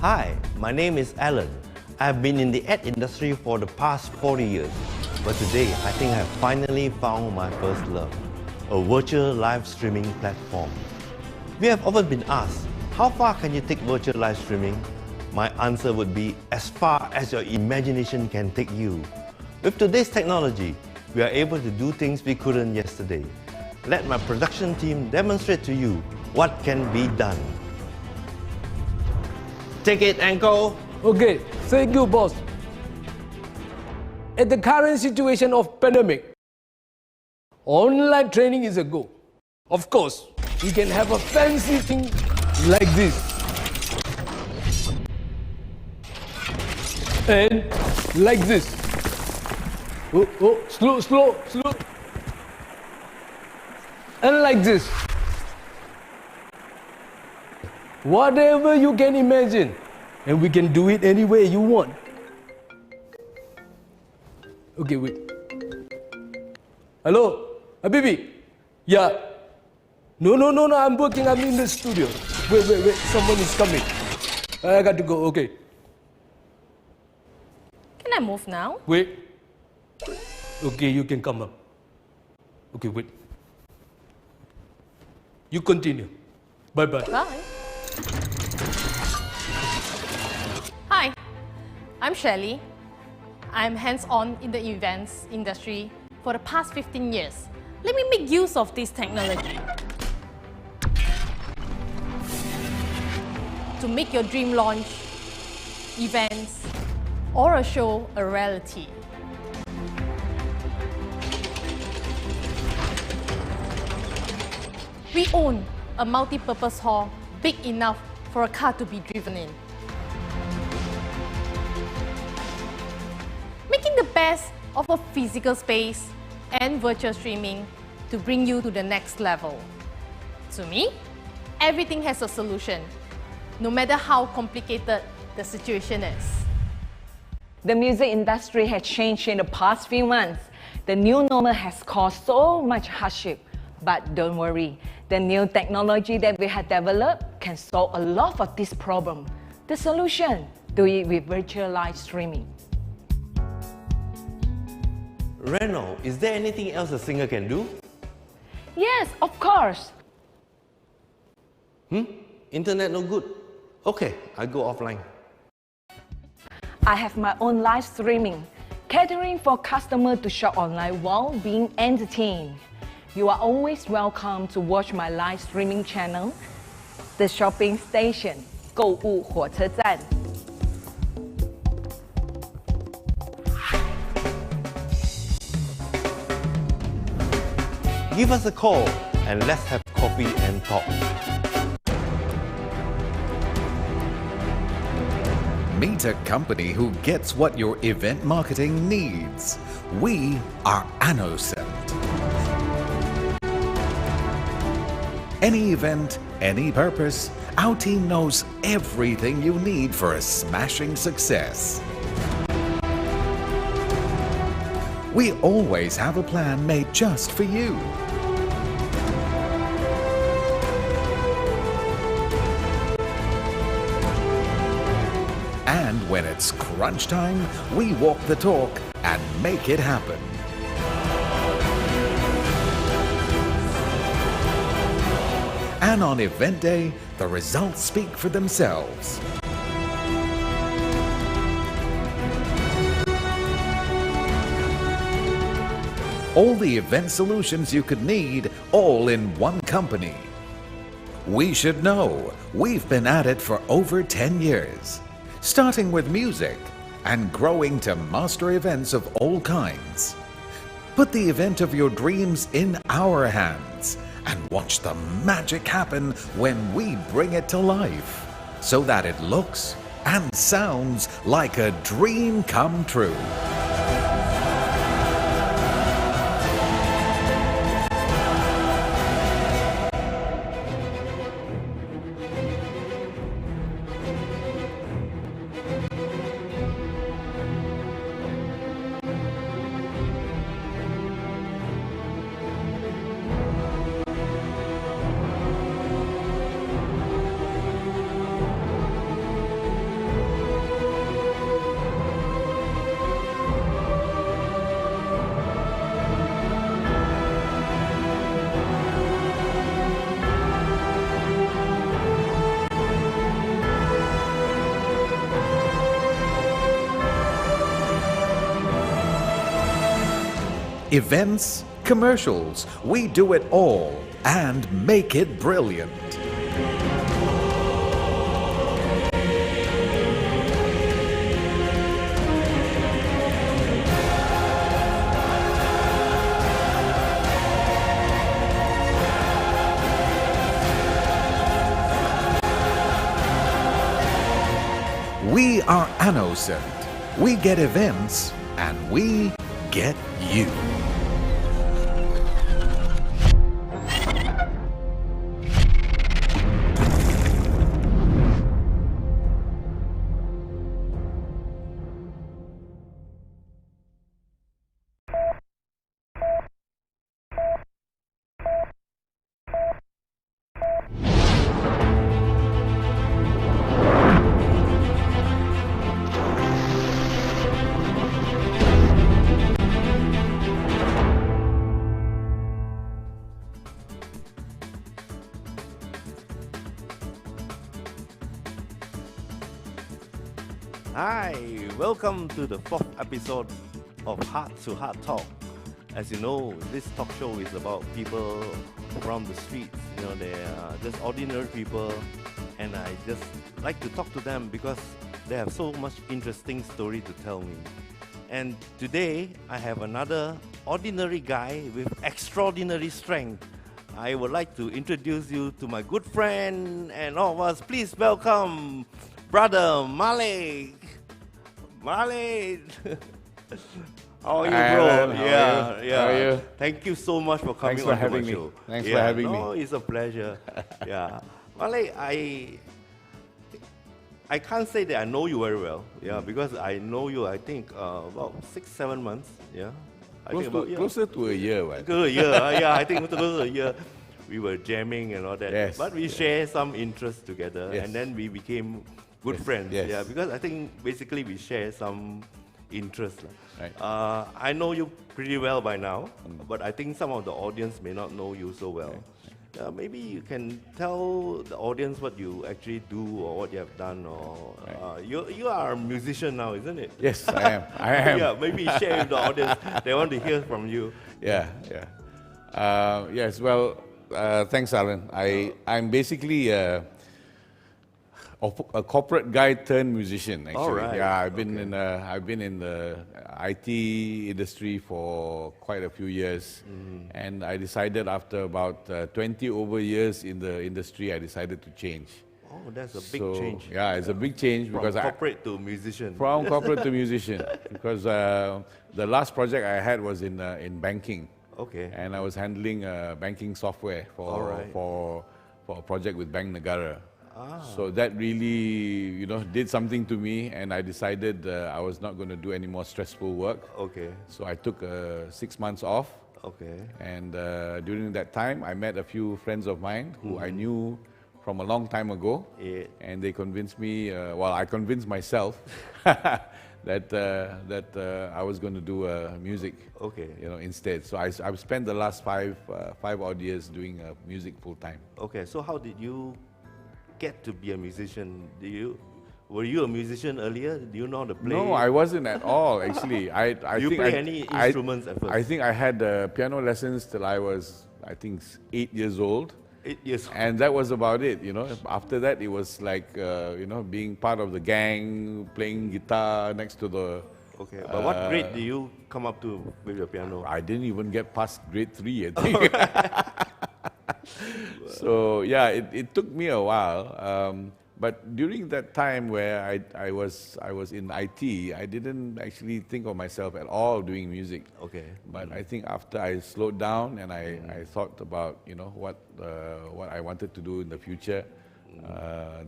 Hi, my name is Alan. I've been in the ad industry for the past 40 years, but today I think I've finally found my first love, a virtual live streaming platform. We have often been asked, how far can you take virtual live streaming? My answer would be as far as your imagination can take you. With today's technology, we are able to do things we couldn't yesterday. Let my production team demonstrate to you what can be done. Take it, Uncle. Okay, thank you, boss. At the current situation of pandemic, online training is a go. Of course, we can have a fancy thing like this. And like this. Slow. And like this. Whatever you can imagine, and we can do it any way you want. Okay, wait. Hello, Habibi? Yeah. No, I'm working, I'm in the studio. Wait, someone is coming. I got to go, okay. Can I move now? Wait. Okay, you can come up. Okay, wait. You continue. Bye-bye. Bye. Hi, I'm Shelley. I'm hands-on in the events industry for the past 15 years. Let me make use of this technology to make your dream launch, events, or a show a reality. We own a multi-purpose hall big enough for a car to be driven in. Making the best of a physical space and virtual streaming to bring you to the next level. To me, everything has a solution, no matter how complicated the situation is. The music industry has changed in the past few months. The new normal has caused so much hardship. But don't worry, the new technology that we have developed can solve a lot of this problem. The solution, do it with virtual live streaming. Reno, is there anything else a singer can do? Yes, of course. Internet no good? Okay, I'll go offline. I have my own live streaming, catering for customers to shop online while being entertained. You are always welcome to watch my live streaming channel, The Shopping Station, 购物火车站. Give us a call and let's have coffee and talk. Meet a company who gets what your event marketing needs. We are Annocent. Any event, any purpose, our team knows everything you need for a smashing success. We always have a plan made just for you. And when it's crunch time, we walk the talk and make it happen. And on event day, the results speak for themselves. All the event solutions you could need, all in one company. We should know, we've been at it for over 10 years, starting with music and growing to master events of all kinds. Put the event of your dreams in our hands and watch the magic happen when we bring it to life, so that it looks and sounds like a dream come true. events, commercials. We do it all and make it brilliant. We are Annocent. We get events and we get you. Hi, welcome to the 4th episode of Heart to Heart Talk. As you know, this talk show is about people from the streets. You know, they are just ordinary people, and I just like to talk to them because they have so much interesting story to tell me. And today, I have another ordinary guy with extraordinary strength. I would like to introduce you to my good friend and all of us. Please welcome Brother Malik. Malik. How are you, Hi, bro? Alan. How are you? How are you? Thank you so much for coming Thanks for on having my me. show. Thanks for having no, me. it's a pleasure. Yeah. Malik, I can't say that I know you very well. Yeah, because I know you, I think, about 6-7 months. Yeah. I think about, Closer to a year, right? a year. Yeah, I think close to a year. We were jamming and all that. Yes, But we share some interests together, Yes. and then we became good friends. yes. Yeah, because I think basically we share some interests. Right. I know you pretty well by now, but I think some of the audience may not know you so well. Maybe you can tell the audience what you actually do or what you have done, or you are a musician now, isn't it? Yes, I am. I am. Yeah, maybe share with the audience. They want to hear from you. Yeah. Yes, well, thanks, Alan. I'm basically a corporate guy turned musician, actually. All right. Yeah, I've been in the IT industry for quite a few years, and I decided after about 20 over years in the industry, I decided to change. Oh, that's a big So, change. Yeah, it's a big change From because corporate to musician. from corporate to musician, because the last project I had was in banking. Okay. And I was handling banking software All right. for a project with Bank Negara. So that really, did something to me, and I decided I was not going to do any more stressful work. Okay. So I took 6 months off, Okay. and during that time, I met a few friends of mine who I knew from a long time ago, Yeah. and they convinced me. I convinced myself that I was going to do music. Okay. Instead. So I've spent the last five odd years doing music full time. Okay. So how did you get to be a musician? Were you a musician earlier? Do you know how to play? No, I wasn't at all. Actually, I You think play any instruments at first? I think I had piano lessons till I was 8 years old. 8 years. And that was about it, After that, it was like, being part of the gang, playing guitar next to the... Okay. But what grade do you come up to with your piano? I didn't even get past grade 3, I think. So, yeah, it took me a while. But during that time where I was in IT, I didn't actually think of myself at all doing music. Okay. But I think after I slowed down and I thought about what I wanted to do in the future,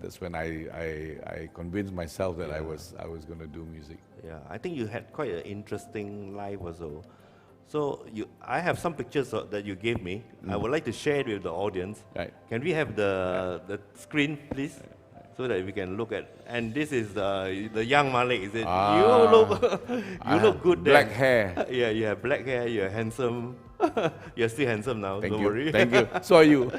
that's when I convinced myself that I was going to do music. Yeah, I think you had quite an interesting life also. So I have some pictures that you gave me. I would like to share it with the audience. Right. Can we have the screen, please? So that we can look at. And this is the young Malik, is it? You look good there. Black hair. Yeah, you have black hair. You're handsome. You're still handsome now, Thank don't you. worry. Thank you. So are you.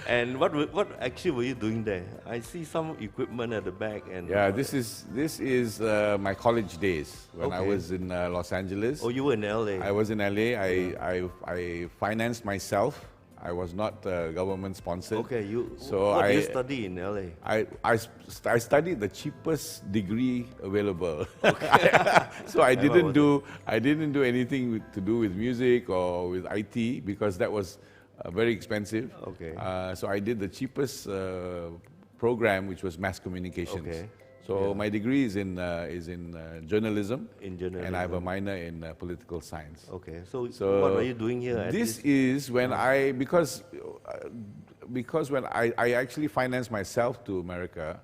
And what actually were you doing there? I see some equipment at the back and... Yeah, this is my college days when I Okay. was in Los Angeles. Oh, you were in LA. I was in LA. I financed myself. I was not government sponsored. Okay, So what I, did you study in LA? I studied the cheapest degree available. So I what didn't do anything to do with music or with IT because that was very expensive. Okay. So I did the cheapest program, which was mass communications. Okay. So my degree is in journalism. In journalism. And I have a minor in political science. Okay, so, So what were you doing here? At This is when because when I actually financed myself to America,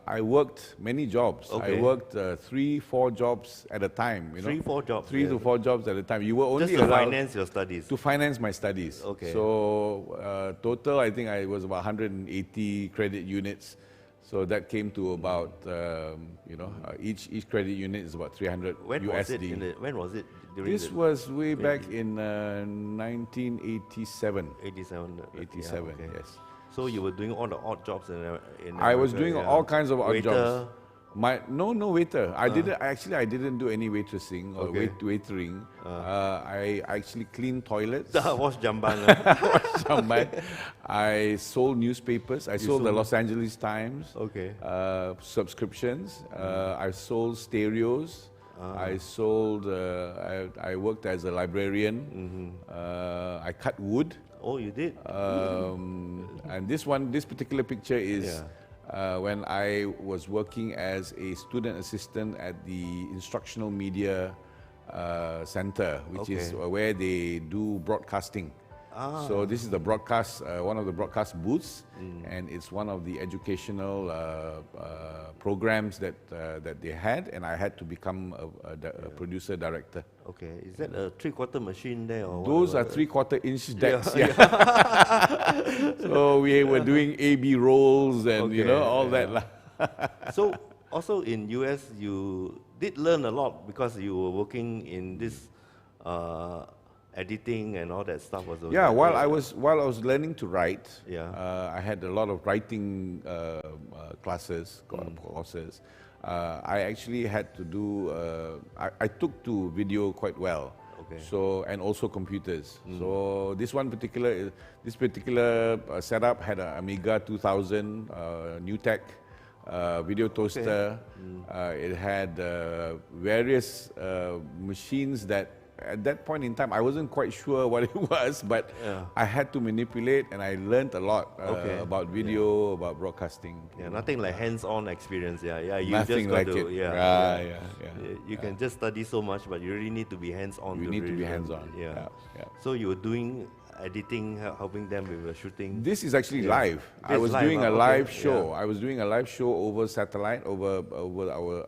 I worked many jobs. Okay. I worked 3-4 jobs at a time. You know? 3-4 jobs, 3 yeah. to 4 jobs at a time. You were only Just to allowed finance your studies. to finance my studies. Okay. So total, I think I was about 180 credit units. So that came to about each credit unit is about 300 When USD. was it? When was it? During This was way back in 1987. 87. 87, okay. yes. So you were doing all the odd jobs in I was America, doing yeah. all kinds of odd Waiter. jobs. No waiter. I didn't do any waitressing or Okay. waitering. I actually cleaned toilets. Wash jamban. Jamban. I sold newspapers. I sold the Los Angeles Times. Okay. Subscriptions. I sold stereos. I sold. I worked as a librarian. I cut wood. Oh, you did? And this particular picture is when I was working as a student assistant at the Instructional Media Center, which is Okay. where they do broadcasting. So this is the broadcast, one of the broadcast booths, and it's one of the educational programs that they had, and I had to become a producer director. Okay. Is that a 3/4 machine there? Or Those what? are 3/4-inch decks. Yeah. So we were doing AB rolls and Okay, all that. So also in US, you did learn a lot because you were working in this editing and all that stuff. Also. Yeah, while I was learning to write, Yeah. I had a lot of writing courses. I actually had to do. I took to video quite well. Okay. So and also computers. So this particular setup had an Amiga 2000 NewTek video toaster. It had various machines that. At that point in time, I wasn't quite sure what it was, but I had to manipulate, and I learned a lot about video, about broadcasting. Yeah, nothing like hands-on experience. Yeah. You Nothing just got like to, it. Yeah. Yeah. You can just study so much, but you really need to be hands-on. You need to really be learn. hands-on. Yeah. Yeah. So you were doing editing, helping them with the shooting. This is actually live. I This was live, doing a okay. live show. Yeah. I was doing a live show over satellite, over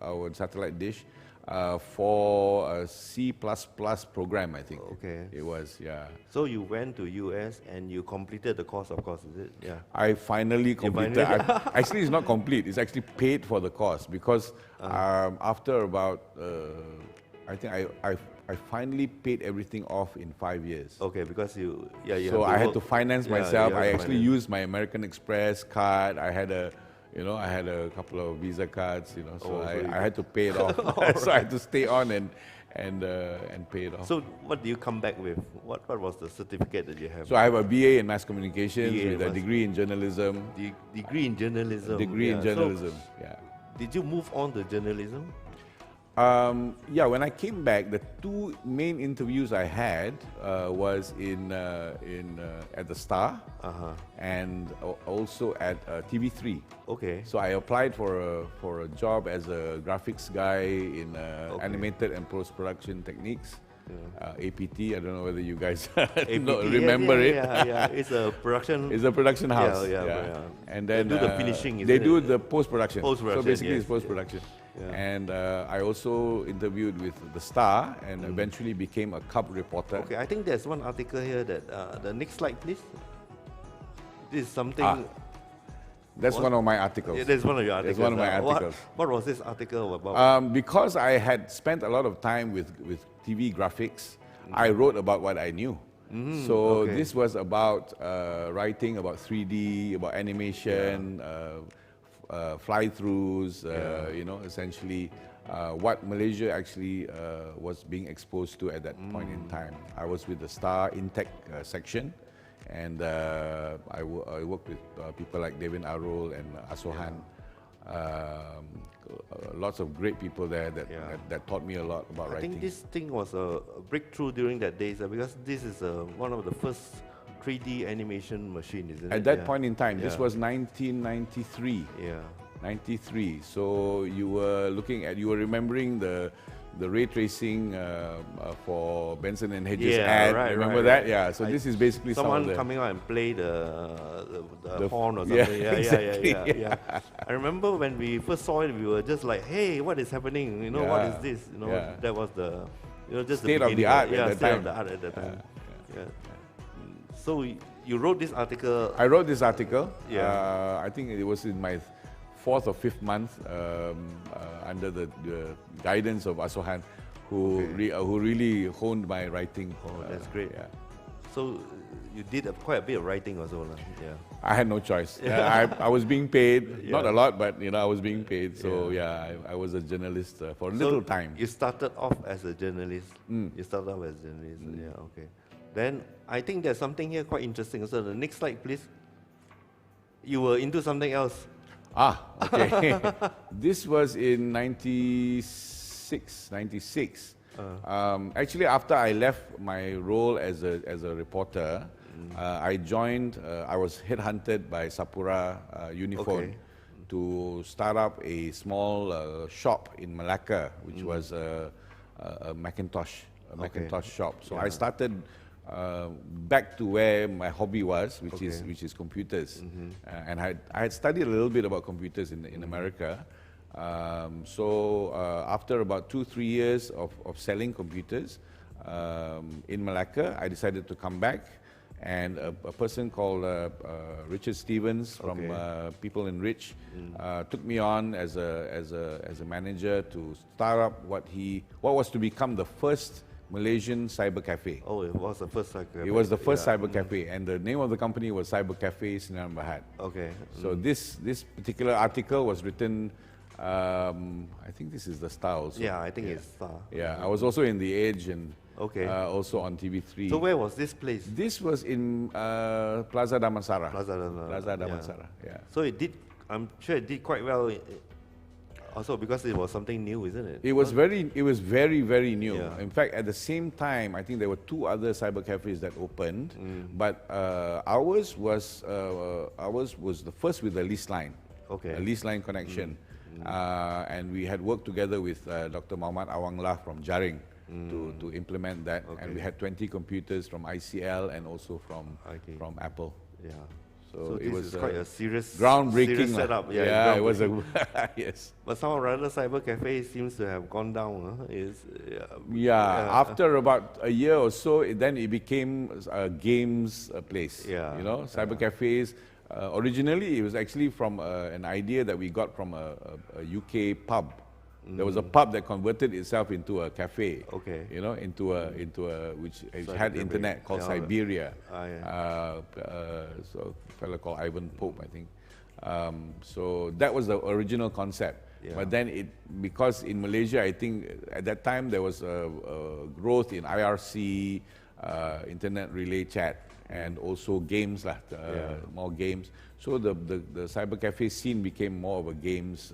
our satellite dish, for a C++ program, I think. Okay. It was, yeah. So you went to US and you completed the course, of course, is it? Yeah. I finally completed. Actually, it's not complete. It's actually paid for the course because after about, I think I finally paid everything off in 5 years. Okay, because you So have I had work- to finance yeah, myself. you have I to actually finance. used my American Express card. I had a couple of Visa cards. So I had to pay it off. So I had to stay on and pay it off. So what do you come back with? What was the certificate that you have? So I have a BA in mass communications BA in with a mass- degree in journalism. Degree in journalism. Degree in yeah. journalism. So Yeah. did you move on to journalism? When I came back, the 2 main interviews I had was at the Star and also at TV3. Okay. So I applied for a job as a graphics guy in animated and post-production techniques. APT. I don't know whether you guys remember it. Yeah. It's a production. It's a production house. Yeah. And then They do the finishing, They isn't do it? the post-production. Post-production, So basically, yes. it's post-production. Yeah. And I also interviewed with the Star and eventually became a cub reporter. Okay, I think there's one article here that the next slide, please. This is something. That's one of my articles. Yeah, that's one of your articles. That's one of my articles. What was this article about? Because I had spent a lot of time with TV graphics, I wrote about what I knew. So okay. this was about writing about 3D, about animation, fly-throughs, you know, essentially what Malaysia actually was being exposed to at that point in time. I was with the Star Intech section, and I worked with people like Devin Arul and Asohan. Lots of great people there that taught me a lot about writing. I think this thing was a breakthrough during that days because this is one of the first 3D animation machine, isn't it? At that point in time, this was 1993. Yeah. 93. So you were remembering the ray tracing for Benson and Hedges ad. Right, Remember right, that? Yeah. So this is basically someone coming out and play the horn or something. Yeah. I remember when we first saw it, we were just like, "Hey, what is happening? You know, what is this? You know, that was the, just state the of the art at the state time. of the art at the time. So you wrote this article. I wrote this article. Yeah. I think it was in my 4th or 5th month under the guidance of Asohan, who really honed my writing. Oh, that's great. Yeah. So you did quite a bit of writing also, yeah. I had no choice. I was being paid, not a lot, but I was being paid. So I was a journalist for a little time. You started off as a journalist. You started off as a journalist. Yeah, okay. Then I think there's something here quite interesting. So the next slide, please. You were into something else. Okay. This was in 96. Actually, after I left my role as a reporter, I joined. I was headhunted by Sapura Uniphone to start up a small shop in Malacca, which was a Macintosh shop. So I started back to where my hobby was, which is computers, and I had studied a little bit about computers in America. So after about 2-3 years of selling computers in Malacca, I decided to come back, and a person called Richard Stevens from People in Rich took me on as a manager to start up what was to become the first Malaysian cyber cafe. Oh, it was the first cyber cafe. It was the first cyber cafe, and the name of the company was Cyber Cafe Sdn Bhd. Okay. So this particular article was written. I think this is the Star also. Yeah, I think it's Star. Yeah, I was also in The Edge and also on TV3. So where was this place? This was in Plaza Damansara. Plaza Damansara. Yeah. So I'm sure it did quite well. Also because it was something new, isn't it? It was very, very new. Yeah. In fact, at the same time, I think there were 2 other cyber cafes that opened, but ours was the first with a lease line, a lease line connection, and we had worked together with Dr. Muhammad Awanglah from Jaring to implement that, and we had 20 computers from ICL and also from Apple. Yeah. So it was quite a serious groundbreaking setup. Yeah, it was a yes. But somehow rather cyber cafe seems to have gone down. After about a year or so, then it became a games place. Yeah. You know, cyber cafes. Originally, it was actually from an idea that we got from a UK pub. There was a pub that converted itself into a cafe. Okay. You know, into a which had internet called Siberia. So a fellow called Ivan Pope, I think. So that was the original concept. Yeah. But then because in Malaysia, I think at that time there was a growth in IRC, internet relay chat, and also games, more games. So the cyber cafe scene became more of a games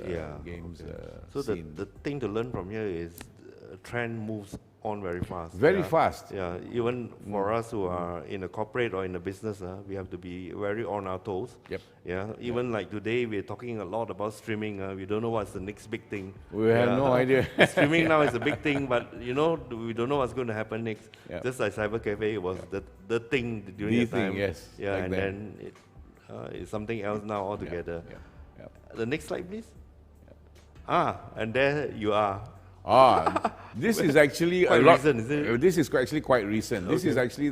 So scene. the thing to learn from here is trend moves on very fast. Very fast. Yeah, even for us who are in a corporate or in a business, we have to be very on our toes. Yep. Yeah, even like today, we're talking a lot about streaming. We don't know what's the next big thing. We have no idea. Streaming now is a big thing, but we don't know what's going to happen next. Yep. Just like Cyber Cafe was the thing during the time. Yes. Yeah, and then it's something else now altogether. Yep. The next slide, please. And there you are. This is actually quite a lot. Recent, isn't it? This is actually quite recent. This Okay. is actually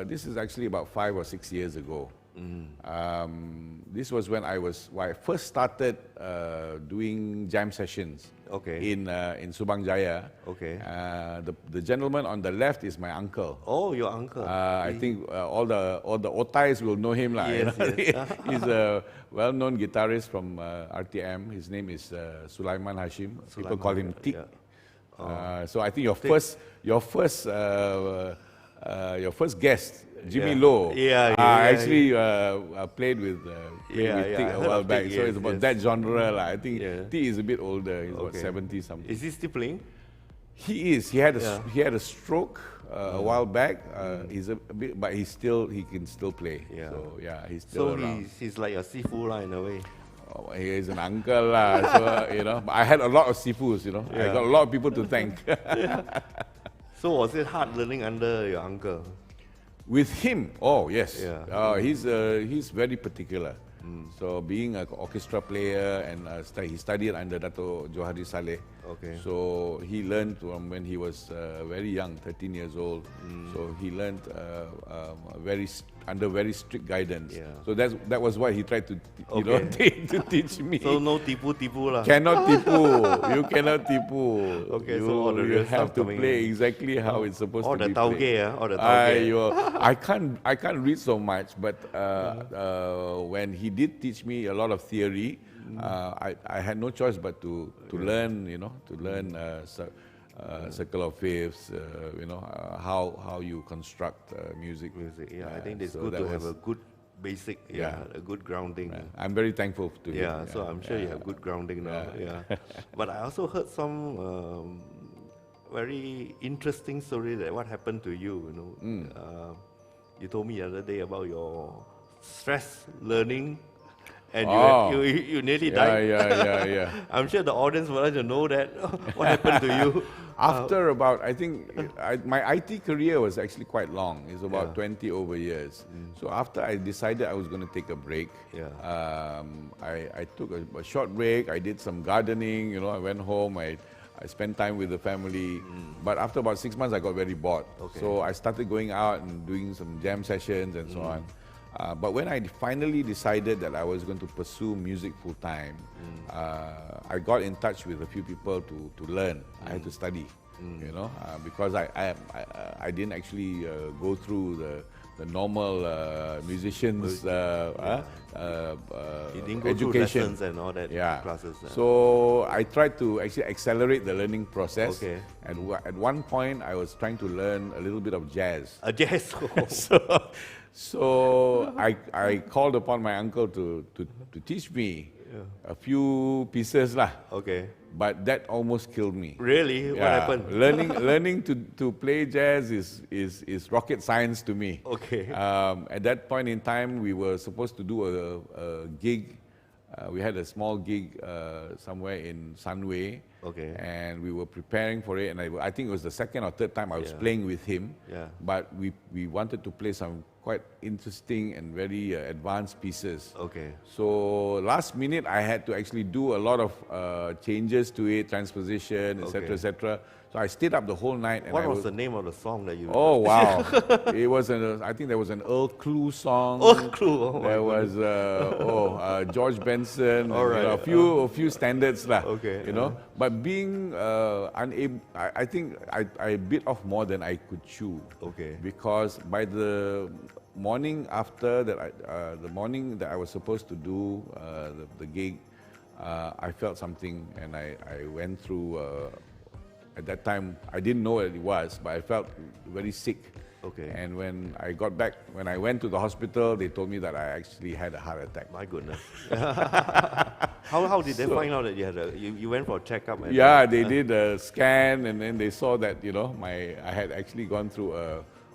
this is actually about 5 or 6 years ago. This was when I first started doing jam sessions. Okay. In Subang Jaya. Okay. The gentleman on the left is my uncle. Oh, your uncle. I think all the Otais will know him lah. Yes, yes. He's a well-known guitarist from RTM. His name is Sulaiman Hashim. People call him Tik. Yeah. So I think your first guest, Jimmy Lowe, actually played with Tik a while back. So it's about that genre lah. I think Tik is a bit older. He's about 70 something. Is he still playing? He is. He had a stroke a while back. He's a bit, but he can still play. Yeah. So yeah, he's still around. He's like a sifu lah in a way. Oh, he is an uncle lah. So but I had a lot of sifus. I got a lot of people to thank. So was it hard learning under your uncle? With him, oh yes. Yeah. He's very particular. So being an orchestra player and he studied under Dato' Johari Saleh. Okay. So he learned from when he was very young, 13 years old. So he learned under very strict guidance. Yeah. So that was what he tried to to teach me. So no tipu lah. Cannot tipu. You cannot tipu. Okay, so all the real you have stuff to coming play in. exactly how it's supposed All to the be played. all the tauge. I can't read so much, but when he did teach me a lot of theory, I had no choice but to learn, circle of fifths, how you construct music. Yeah, I think it's good to have a good basic, a good grounding. I'm very thankful to him. Yeah, so I'm sure you have good grounding now. Yeah. But I also heard some very interesting story that what happened to you. You told me the other day about your stress learning. And you nearly died. Yeah. I'm sure the audience would like to know that. What happened to you? After about, I think, my IT career was actually quite long. It's about 20 over years. So after I decided I was going to take a break, I took a short break. I did some gardening. I went home. I spent time with the family. But after about 6 months, I got very bored. Okay. So I started going out and doing some jam sessions and so on. But when I finally decided that I was going to pursue music full time, I got in touch with a few people to learn. I had to study, because I didn't actually go through the normal musicians you didn't go education through lessons and all that classes. So I tried to actually accelerate the learning process. Okay. And at one point, I was trying to learn a little bit of jazz. Jazz. So I called upon my uncle to teach me a few pieces lah. Okay. But that almost killed me. Really? What happened? Learning to play jazz is rocket science to me. Okay. At that point in time, we were supposed to do a gig. We had a small gig somewhere in Sunway. Okay. And we were preparing for it, and I think it was the second or third time I was playing with him. Yeah. But we wanted to play some quite interesting and very advanced pieces. Okay. So last minute, I had to actually do a lot of changes to it, transposition, etc., etc. So I stayed up the whole night. And what was the name of the song that you? Oh wow! It was I think there was an Earl Clue song. Earl Clue. Oh, there was George Benson. All right. A few standards lah. Okay. But being unable, I think I bit off more than I could chew. Okay. Because by the morning after that, the morning that I was supposed to do the gig, I felt something, and I went through. At that time, I didn't know what it was, but I felt very sick. Okay. And when I got back, when I went to the hospital, they told me that I actually had a heart attack. My goodness. How did they find out that you had you went for a checkup? They did a scan, and then they saw that I had actually gone through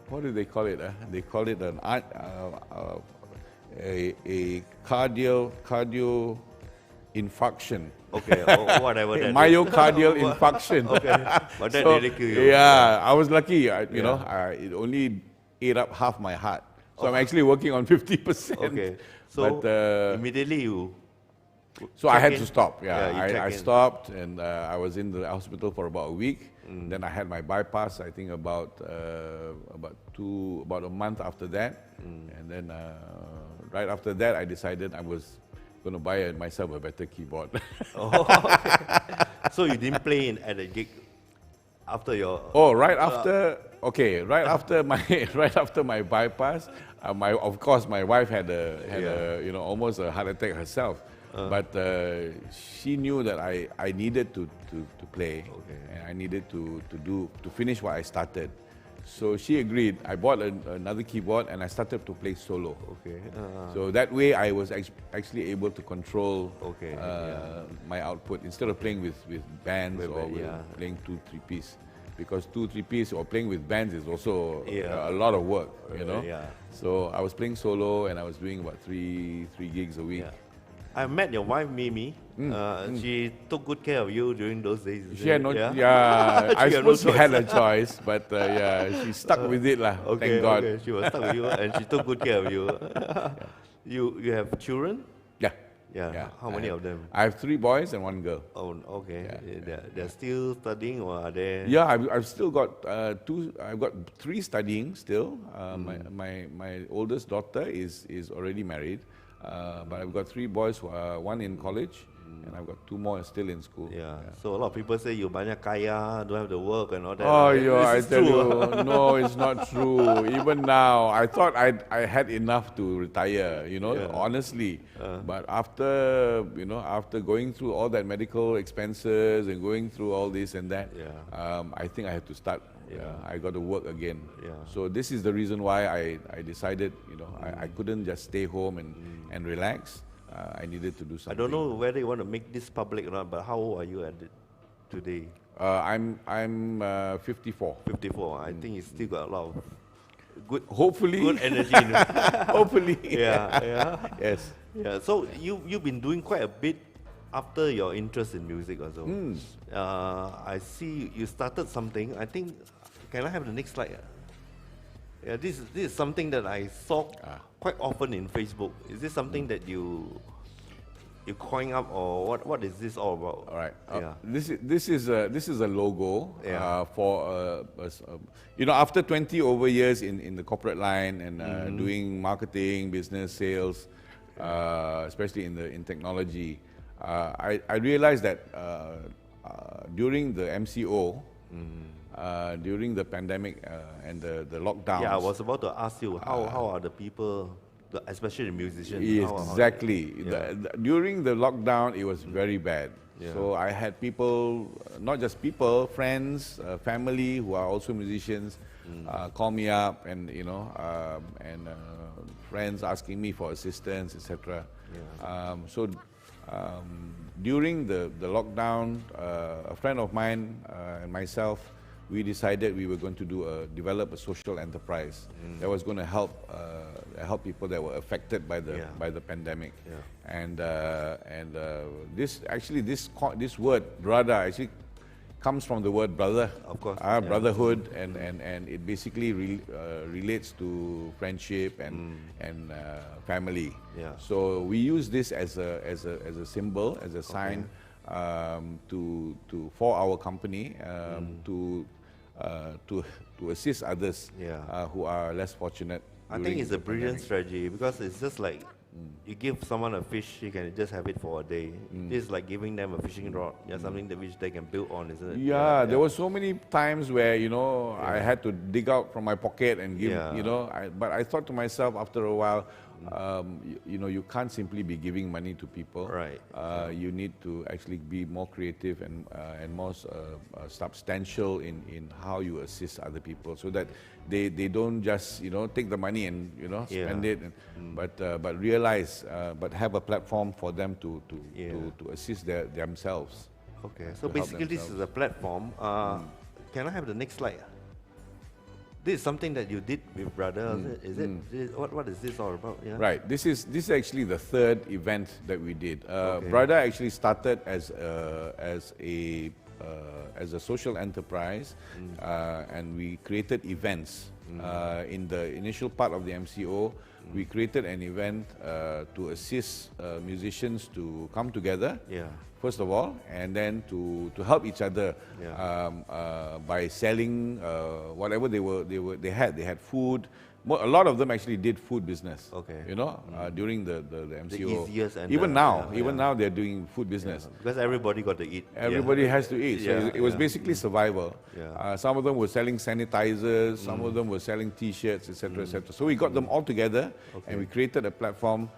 what do they call it? They call it a cardio infarction. Okay, or whatever that myocardial infarction. Okay, but that really killed you. Yeah, I was lucky. It only ate up half my heart. So I'm actually working on 50%. Okay, so immediately you. So I had to stop. I in. stopped, and I was in the hospital for about a week. Then I had my bypass. I think about a month after that, and then right after that, I decided I was going to buy myself a better keyboard. Oh, okay. So you didn't play at a gig after your... Oh, right after, okay, right after my right after my bypass, of course my wife had a you know, almost a heart attack herself. But she knew that I needed to play, and I needed to finish what I started. So she agreed. I bought another keyboard and I started to play solo. Okay. So that way I was actually able to control my output instead of playing with bands or playing 2-3 piece. Because 2-3 piece or playing with bands is also a lot of work, you know. So I was playing solo and I was doing about three gigs a week. I met your wife, Mimi. She took good care of you during those days. She had no, I She had no suppose she had a choice. choice, but she stuck with it, lah. Thank God. Okay. She was stuck with you and she took good care of you. You have children? Yeah. How many of them? I have 3 boys and 1 girl. Oh, okay. They're still studying, or are they? Yeah, I've still got 2. I've got 3 studying still. My oldest daughter is already married, but I've got 3 boys, 1 in college, and I've got 2 more still in school. So a lot of people say you banyak kaya, don't have the work and all that. Oh, I This is tell true. you, no, it's not true. Even now, I thought I had enough to retire, you know, honestly. But after, you know, after going through all that medical expenses and going through all this and that, I think I had to start. I got to work again. So this is the reason why I decided, you know, I couldn't just stay home and relax. I needed to do something. I don't know whether you want to make this public or not, but how old are you today? I'm 54. 54. I think you still got a lot of good, Hopefully. good energy. In you. Hopefully. Yes. Yeah. So you've been doing quite a bit after your interest in music also. I see you started something. I think. Can I have the next slide? Yeah, this is something that I saw quite often in Facebook. Is this something that you coin up, or what is this all about? All right. This is a logo for you know, after 20 over years in the corporate line and doing marketing, business, sales, especially in technology, I realized that during the MCO. During the pandemic and the lockdowns. Yeah, I was about to ask you, how are the people, especially the musicians? Exactly. During the lockdown, it was very bad. So I had people, not just people, friends, family who are also musicians, call me up, and you know, friends asking me for assistance, etc. During the lockdown, a friend of mine and myself, we decided we were going to develop a social enterprise that was going to help people that were affected by the pandemic. And this word brother actually comes from the word brother, of course, brotherhood, and it basically relates to friendship and family. So we use this as a symbol, as a sign for our company to assist others who are less fortunate. I think it's a brilliant strategy, because it's just like you give someone a fish, you can just have it for a day. This is like giving them a fishing rod, something that which they can build on, isn't it? There were so many times where, you know, I had to dig out from my pocket and give, you know, but I thought to myself after a while, you know, you can't simply be giving money to people. Right. You need to actually be more creative and more substantial in how you assist other people, so that they don't just, you know, take the money and, you know, spend it, but realize, but have a platform for them to assist themselves. Okay. So basically, this is a platform. Can I have the next slide? This is something that you did with Brother, is it? What is this all about? Right. This is actually the 3rd event that we did. Brother actually started as a social enterprise, and we created events. In the initial part of the MCO, we created an event to assist musicians to come together. First of all, and then to help each other by selling whatever they had. They had food, A lot of them actually did food business. Okay. You know, during the MCO. easiest and even the- now they're doing food business. Because everybody got to eat. Everybody has to eat. So Yeah, it was basically survival. Yeah. Some of them were selling sanitizers, some of them were selling T-shirts, etc., etc. So we got them all together, and we created a platform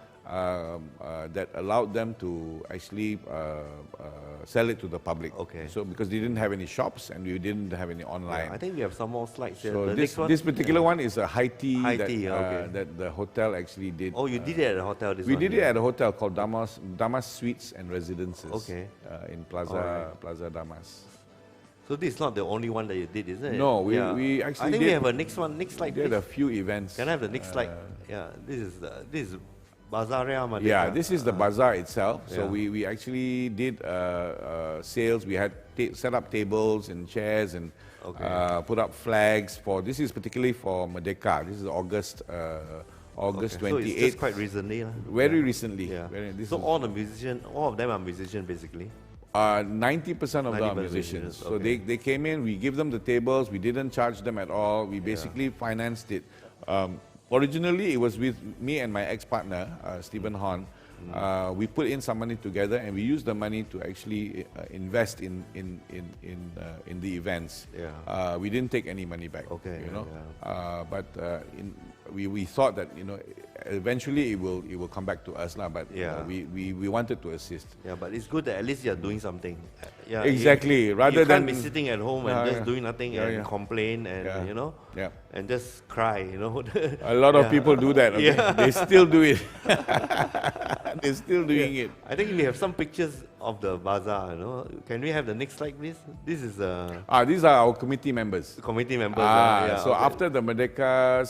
that allowed them to actually sell it to the public. Okay. So because they didn't have any shops and we didn't have any online. I think we have some more slides here. So The this next one? this particular one is a high tea, High that, tea, okay. that the hotel actually did. Oh, you did it at a hotel. This We one did it here. at a hotel called Damas Suites and Residences. Okay. In Plaza Damas. So this is not the only one that you did, isn't it? No, we actually I think we did- have a next one. Next slide, We did please. a few events. Can I have the next slide? Yeah, this is Bazaria Merdeka. Yeah, this is the bazaar itself. So yeah. we actually did sales. We had set up tables and chairs and put up flags for. This is particularly for Merdeka. This is August Okay, 28th. so it's just quite recently. Very recently. Yeah. This So is- all the musicians, all of them are musicians basically. 90% of them are 90% musicians. So okay. they came in, we give them the tables, we didn't charge them at all. We basically financed it. Originally, it was with me and my ex-partner, Stephen Horn. We put in some money together and we used the money to actually invest in the events. Yeah. We didn't take any money back. Okay, You know, yeah. but we thought that eventually it will come back to us lah. But Yeah. we wanted to assist. Yeah, but it's good that at least you're doing something. Yeah, Exactly, You, rather you can't than- be sitting at home and just doing nothing and Yeah. complain and Yeah. Yeah. and just cry. A lot of people do that. Okay? Yeah. They still do it. They're still doing it. I think we have some pictures of the bazaar. Can we have the next slide, please? This is These are our committee members. committee members. So okay. after the Merdeka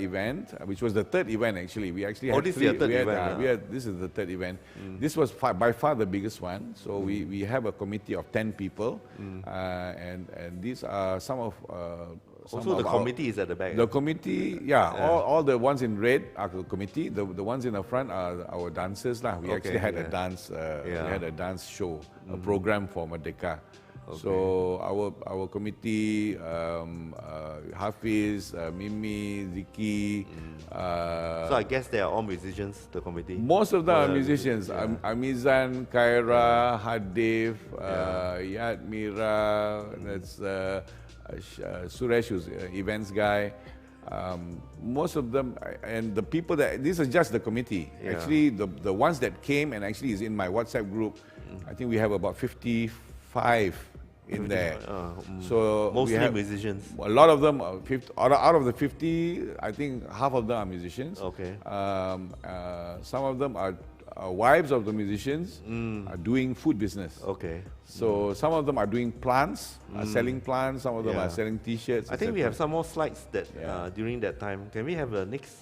event, which was the third event actually, we actually had this is three. your third we had, event, this is the third event. This was by far the biggest one. So we have a committee of 10 people, and these are some of. Some Also, of the our- committee is at the back. The committee, all the ones in red are the committee. The ones in the front are our dancers lah. We actually had a dance. We had a dance show, a program for Merdeka. So our committee, Hafiz, Mimi, Ziki. So I guess they are all musicians. The committee. Most of them are Yeah. musicians. Amizan, Kaira, Hadif, Yad, Mira. That's Suresh, who's events guy. Most of them, and the people that, this is just the committee. Yeah. Actually, the ones that came and actually is in my WhatsApp group, I think we have about 55 in there. So Mostly we have musicians. a lot of them, out of the 50, I think half of them are musicians. Okay. Some of them are wives of the musicians are doing food business. Okay. So some of them are doing plants, are selling plants. Some of them Yeah. are selling T-shirts. I think we etc. have some more slides that Yeah. during that time. Can we have the next?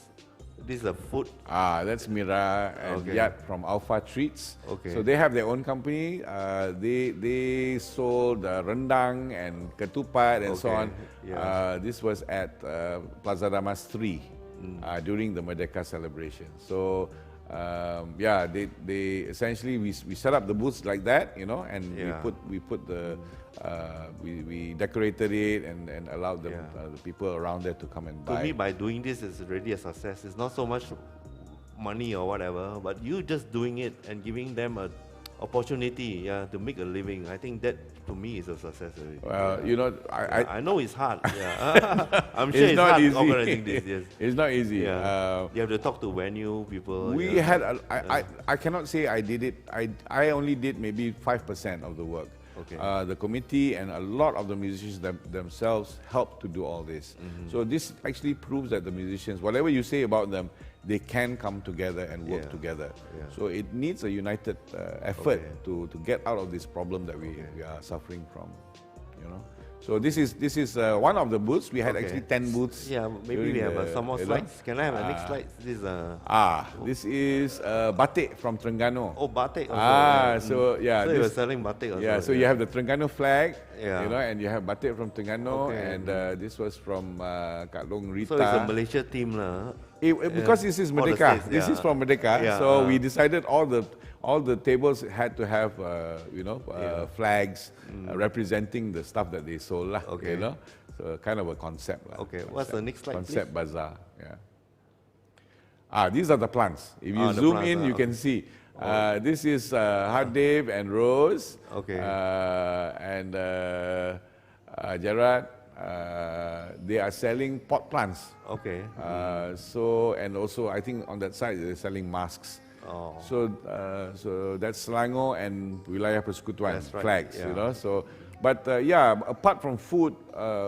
This is a food. That's Mira and Okay. Yat from Alpha Treats. Okay. So they have their own company. They sold rendang and ketupat and so Okay. on. Yeah. This was at Plaza Damas 3 during the Merdeka celebration. So they essentially we set up the booths like that, and Yeah. we decorated it and allowed them, the people around there to come and To buy. me, by doing this is already a success. It's not so much money or whatever, but you just doing it and giving them a opportunity, to make a living. I think that to me is a success already. Well, I know it's hard. Yeah, I'm sure it's it's not hard easy. organizing this. Yes. It's not easy. Yeah. You have to talk to venue people. We yeah. had, I cannot say I did it. I only did maybe 5% of the work. Okay. The committee and a lot of the musicians themselves helped to do all this. So this actually proves that the musicians, whatever you say about them, they can come together and work Yeah. together. Yeah. So it needs a united effort Okay. to get out of this problem that we are suffering from. So this is one of the booths. We had Okay. actually 10 booths. Yeah, maybe during we have the- some more you know. slides. Can I have the next slide? This is This is batik from Terengganu. batik. Also, So yeah, So you were this, selling batik also. yeah. So you have the Terengganu flag, Yeah. and you have batik from Terengganu, Okay. and this was from Kak Long Rita. So it's a Malaysia team lah. Because this is All the Merdeka. states, This yeah. is from Merdeka. Yeah, So we decided all the tables had to have flags representing the stuff that they sold lah. Okay. kind of a concept. Okay, what's the next slide, Concept please? bazaar, yeah. These are the plants. If you the zoom plants, in, you can see. This is Hard Dave and Rose. Okay. And Gerard. They are selling pot plants. Okay. And also I think on that side they're selling masks. Oh. So that's Selangor and Wilayah Persekutuan That's right, flags, yeah. you know. So, but apart from food,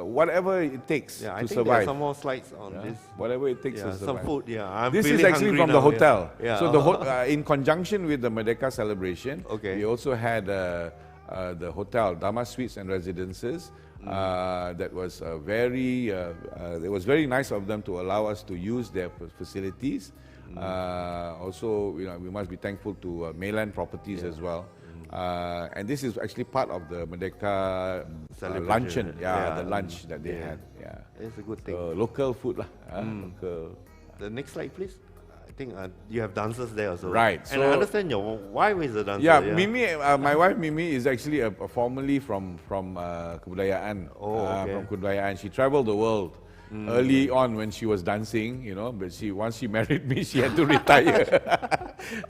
whatever it takes Yeah, I to think there are survive. some more slides on this. Whatever it takes Yeah, to survive. some food, yeah. I'm This is feeling actually hungry from now, the yeah. hotel. Yeah. So in conjunction with the Merdeka celebration, Okay. we also had the hotel, Dama Suites and Residences. That was it was very nice of them to allow us to use their facilities. Also, we must be thankful to Mainland Properties as well. And this is actually part of the Merdeka Celebration. luncheon, Yeah. the lunch that they had. Yeah, It's a good thing. so local food lah. Local. The next slide, please. I think you have dancers there also. Right, And I so- understand your wife is a dancer. Yeah, Mimi, my wife Mimi is actually formerly from kebudayaan. Oh, okay. From kebudayaan. She traveled the world early on when she was dancing, but once she married me, she had to retire.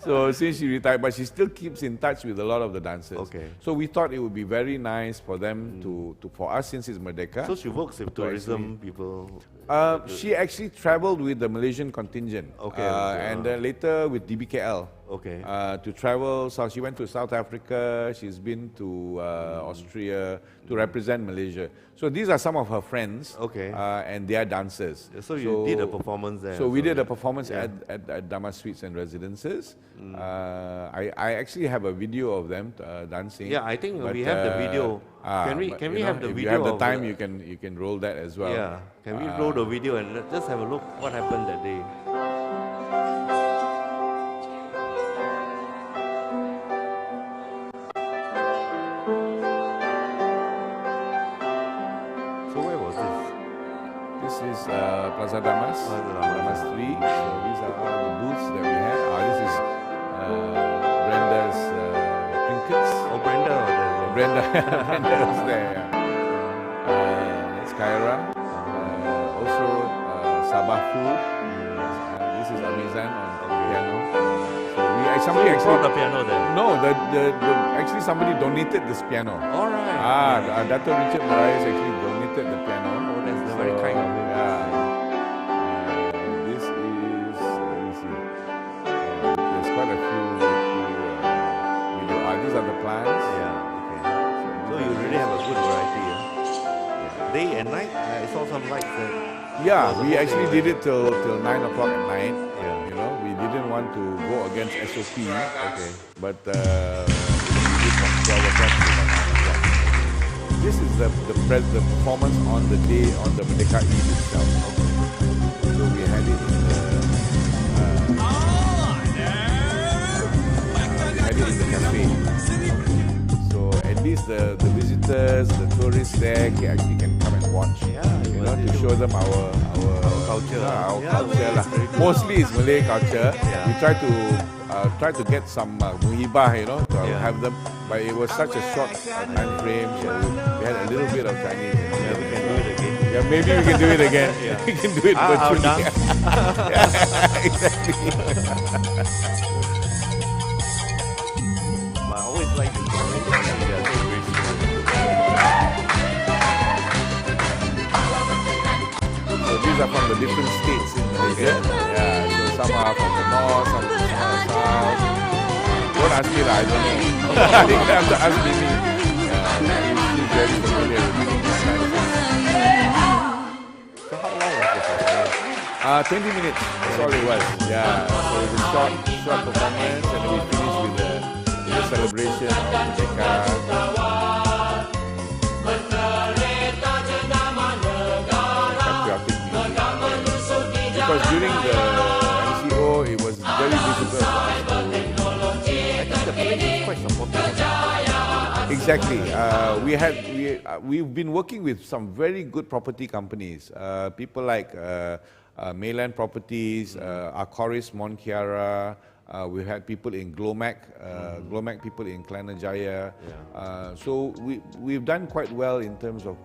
So since she retired, but she still keeps in touch with a lot of the dancers. Okay. So we thought it would be very nice for them for us, since it's Merdeka. So she works with tourism people. She actually traveled with the Malaysian contingent. Okay, And then later with DBKL. Okay. To travel, so she went to South Africa, she's been to Austria to represent Malaysia. So these are some of her friends, Okay. And they are dancers. So you did a performance there. So we also, did a yeah. performance Yeah. at Dama Suites and Residences. I actually have a video of them dancing. Yeah, I think but, we have the video. Can we have the if video? you have the of time, you can roll that as well. Yeah. Can we roll the video and just have a look what happened that day? So where was this? This is Plaza Damas, Plaza Damas. Damas 3. So these are all the booths that we had. This is Brenda's trinkets. Oh, Brenda was there. Brenda was there. Yeah. That's Kyra. Also Sabah Food. This is Amazan on piano. So somebody You actually brought the piano there. no, actually somebody donated this piano. All right. Dr. Richard Marias actually donated the piano. Oh, that's very kind of him. Yeah. This is, let me see. There's quite a few video. These are the plants. Yeah. Okay. So you really have a good variety. Yeah. Day and night. I saw some lights there. Yeah, Oh, we the whole actually day, did it till 9 o'clock at night. Yeah. You know, we didn't want to go against SOP. Okay. But we did from 12 o'clock to 9 o'clock. This is the performance on the day on the Merdeka Eve itself. So we had it in the cafe. So at least the visitors, the tourists there actually can come and watch. Yeah, You know, to show them our culture. Our Yeah, culture lah. very good. Mostly it's Malay culture. Yeah. We try to get some muhibah, to Yeah. have them, but it was such a short time frame. So we had a little bit of Chinese. Yeah, we can do it again. Yeah, maybe we can do it again. Yeah. We can do it I'll virtually. dance. Exactly. But I always like to do it. They are so graceful. So these are from the different states in Malaysia. Yeah, so some are from the north, some from the south. Don't ask me that, I don't know. I think you have to ask Mimi. She's very familiar with this kind of thing. So how long was the performance? 20 minutes, that's all it was. Yeah, so it was a short performance, and then we finished with the celebration of Merdeka. Patriotic music. Because during the MCO, it was very difficult for us to... I think the place is quite supportive. Exactly. We've been working with some very good property companies. People like Mainland Properties, Arcoris Monchiara, We had people in Glomac, Glomac people in Klanajaya. So we've done quite well in terms of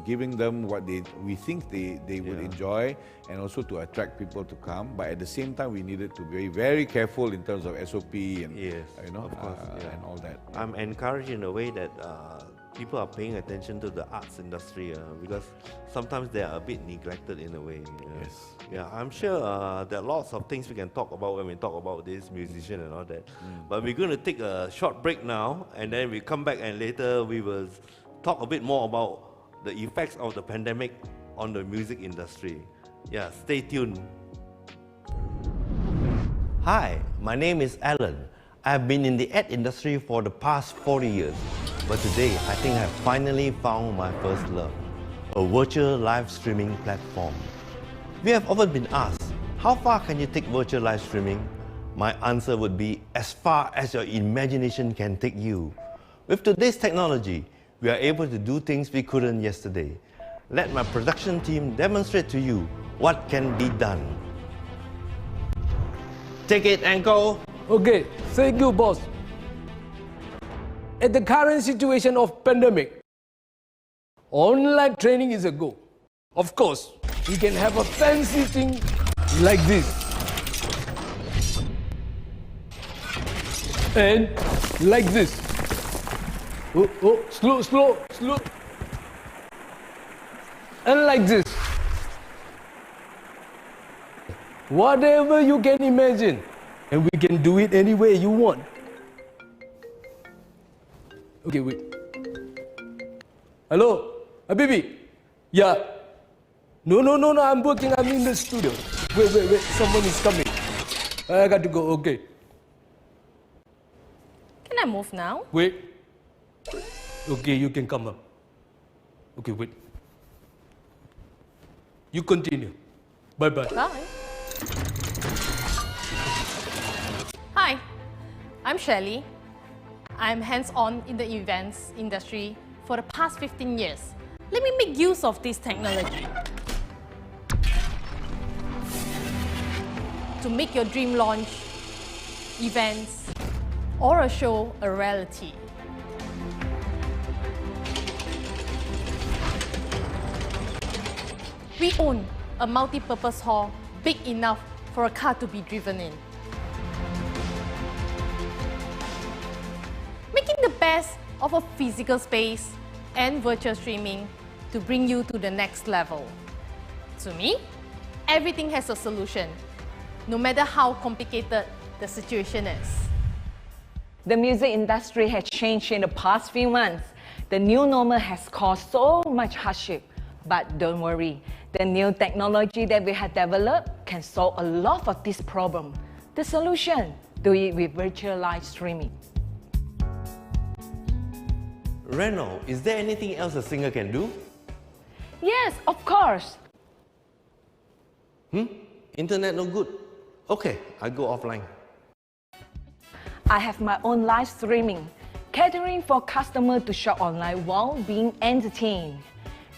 giving them what we think they would enjoy, and also to attract people to come. But at the same time, we needed to be very careful in terms of SOP and and all that. I'm encouraged in a way that people are paying attention to the arts industry because sometimes they are a bit neglected in a way. Yes. Yeah, I'm sure there are lots of things we can talk about when we talk about this musician and all that. But we're going to take a short break now, and then we come back and later we will talk a bit more about the effects of the pandemic on the music industry. Yeah, stay tuned. Hi, my name is Alan. I've been in the ad industry for the past 40 years. But today, I think I've finally found my first love, a virtual live streaming platform. We have often been asked, how far can you take virtual live streaming? My answer would be as far as your imagination can take you. With today's technology, we are able to do things we couldn't yesterday. Let my production team demonstrate to you what can be done. Take it, Uncle. Okay, thank you, boss. At the current situation of pandemic, online training is a go. Of course, we can have a fancy thing like this. And like this. Oh, slow. And like this. Whatever you can imagine. And we can do it any way you want. Okay, wait. Hello, Habibi? Yeah. No, I'm working, I'm in the studio. Wait, someone is coming. I got to go, okay. Can I move now? Wait. Okay, you can come up. Okay, wait. You continue. Bye-bye. Bye. Hi, I'm Shelley. I'm hands-on in the events industry for the past 15 years. Let me make use of this technology to make your dream launch, events, or a show a reality. We own a multi-purpose hall big enough for a car to be driven in. Making the best of a physical space and virtual streaming to bring you to the next level. To me, everything has a solution, no matter how complicated the situation is. The music industry has changed in the past few months. The new normal has caused so much hardship. But don't worry, the new technology that we have developed can solve a lot of this problem. The solution, do it with virtual live streaming. Reno, is there anything else a singer can do? Yes, of course. Internet no good? Okay, I go offline. I have my own live streaming, catering for customers to shop online while being entertained.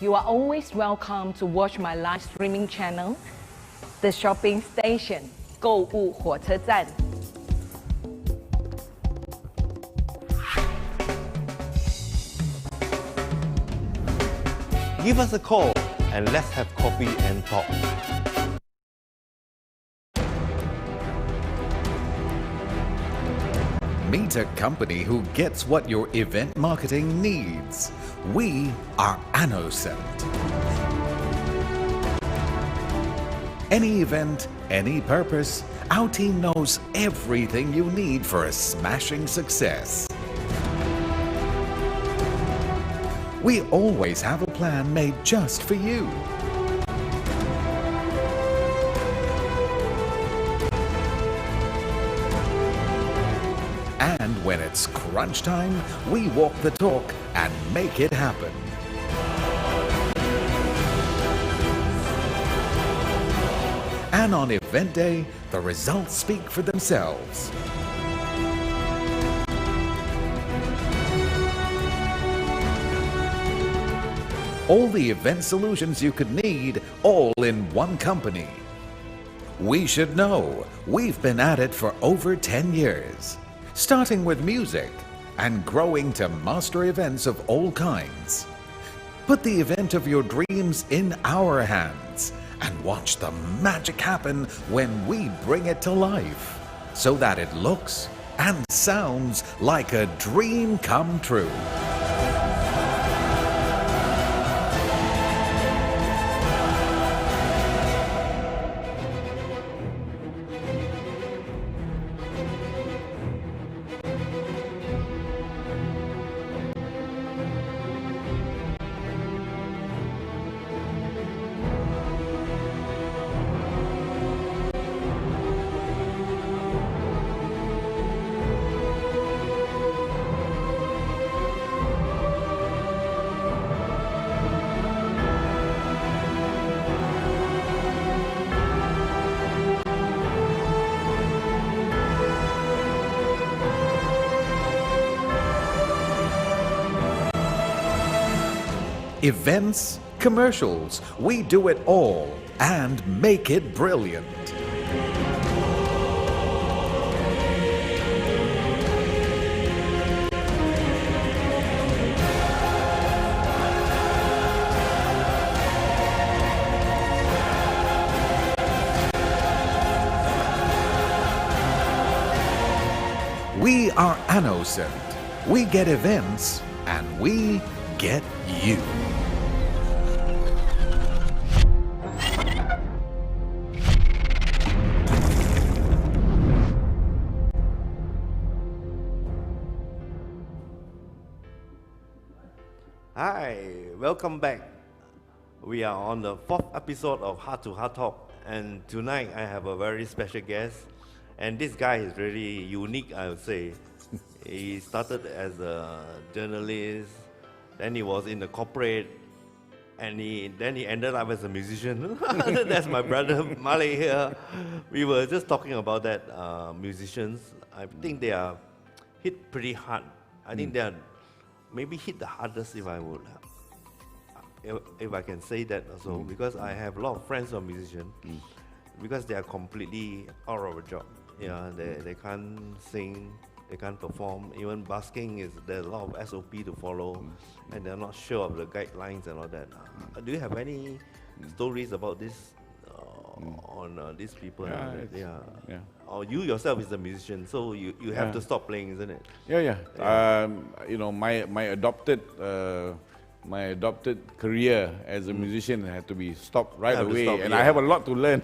You are always welcome to watch my live streaming channel, The Shopping Station, 购物火车站. Give us a call and let's have coffee and talk. Meet a company who gets what your event marketing needs. We are Annocent. Any event, any purpose, our team knows everything you need for a smashing success. We always have a plan made just for you. And when it's crunch time, we walk the talk and make it happen. And on event day, the results speak for themselves. All the event solutions you could need, all in one company. We should know. We've been at it for over 10 years, starting with music and growing to master events of all kinds. Put the event of your dreams in our hands and watch the magic happen when we bring it to life, so that it looks and sounds like a dream come true. Events, commercials, we do it all and make it brilliant. We are Annocent. We get events and we get you. Hi, welcome back. We are on the 4th episode of Heart to Heart Talk, and tonight I have a very special guest. And this guy is really unique, I would say. He started as a journalist, then he was in the corporate, and then he ended up as a musician. That's my brother Malik here. We were just talking about that. Musicians, I think they are hit pretty hard. I think they are maybe hit the hardest, if I would, if I can say that also, because I have a lot of friends who are musicians, because they are completely out of a job. Yeah, they can't sing, they can't perform. Even busking there's a lot of SOP to follow, and they're not sure of the guidelines and all that. Do you have any stories about this on these people? Yeah. Or you yourself is a musician, so you have to stop playing, isn't it? Yeah. You know, my adopted career as a musician had to be stopped right away, and I have a lot to learn.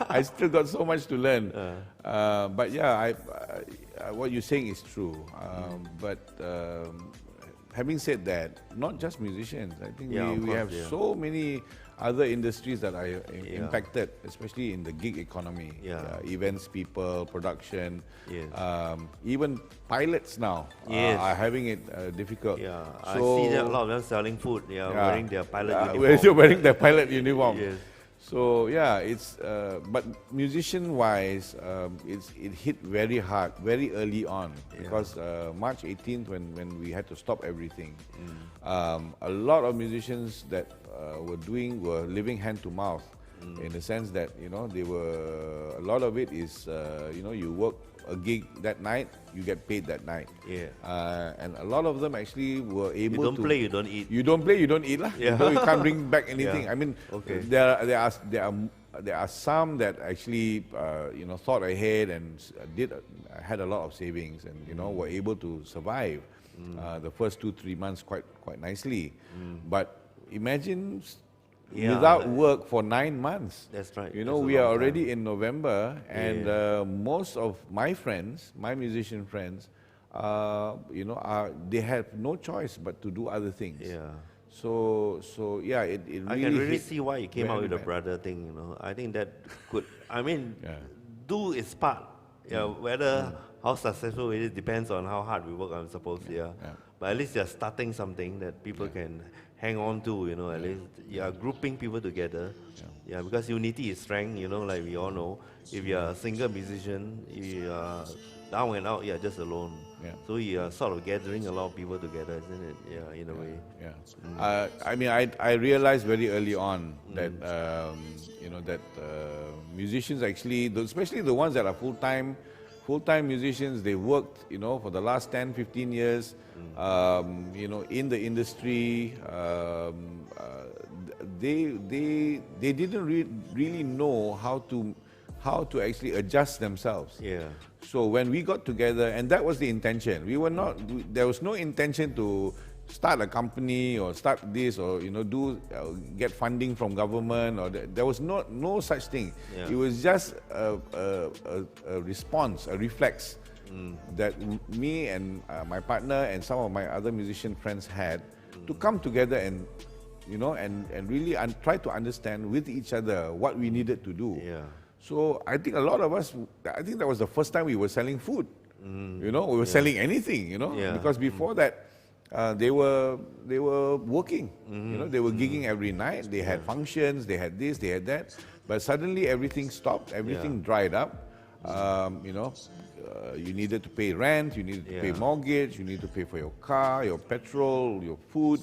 I still got so much to learn. But yeah, what you're saying is true. But having said that, not just musicians. I think we have so many other industries that are impacted, especially in the gig economy. Events people, production, even pilots now are having it difficult. I see that a lot of them selling food, wearing their pilot uniform. They're wearing their pilot uniform. Yes. So yeah, it's but musician-wise, it hit very hard, very early on, because March 18th, when we had to stop everything, a lot of musicians that were living hand to mouth, in the sense that a lot of it is you work a gig that night, you get paid that night. And a lot of them actually were able to... You don't play, you don't eat. You don't play, you don't eat lah. You can't bring back anything. I mean, there are some that actually thought ahead and had a lot of savings and were able to survive the first 2-3 months quite nicely. But imagine without work for 9 months. That's right. We are already in November, and most of my friends, my musician friends, they have no choice but to do other things. So yeah, it really. I can really see why you came out with the brother thing. I think that could. I mean, do its part. Whether how successful it is depends on how hard we work, I suppose. But at least you're starting something that people can hang on to. At least you are grouping people together. Because unity is strength. Like we all know. If you're a single musician, if you are down and out, you're just alone. Yeah. So you are sort of gathering a lot of people together, isn't it? Yeah, in a way. Yeah. I mean, I realized very early on that you know that musicians actually, especially the ones that are full-time musicians, they worked, you know, for the last 10, 15 years, you know, in the industry. They didn't really know how to actually adjust themselves. Yeah. So when we got together, and that was the intention, there was no intention to start a company or start this or, you know, get funding from government, or there was no such thing. Yeah. It was just a response, a reflex that me and my partner and some of my other musician friends had to come together and, you know, and really try to understand with each other what we needed to do. Yeah. So I think a lot of us, I think that was the first time we were selling food. You know, we were selling anything, you know, because before that, they were working. You know, they were gigging every night. They had functions. They had this. They had that. But suddenly everything stopped. Everything dried up. You know, you needed to pay rent. You needed to pay mortgage. You needed to pay for your car, your petrol, your food.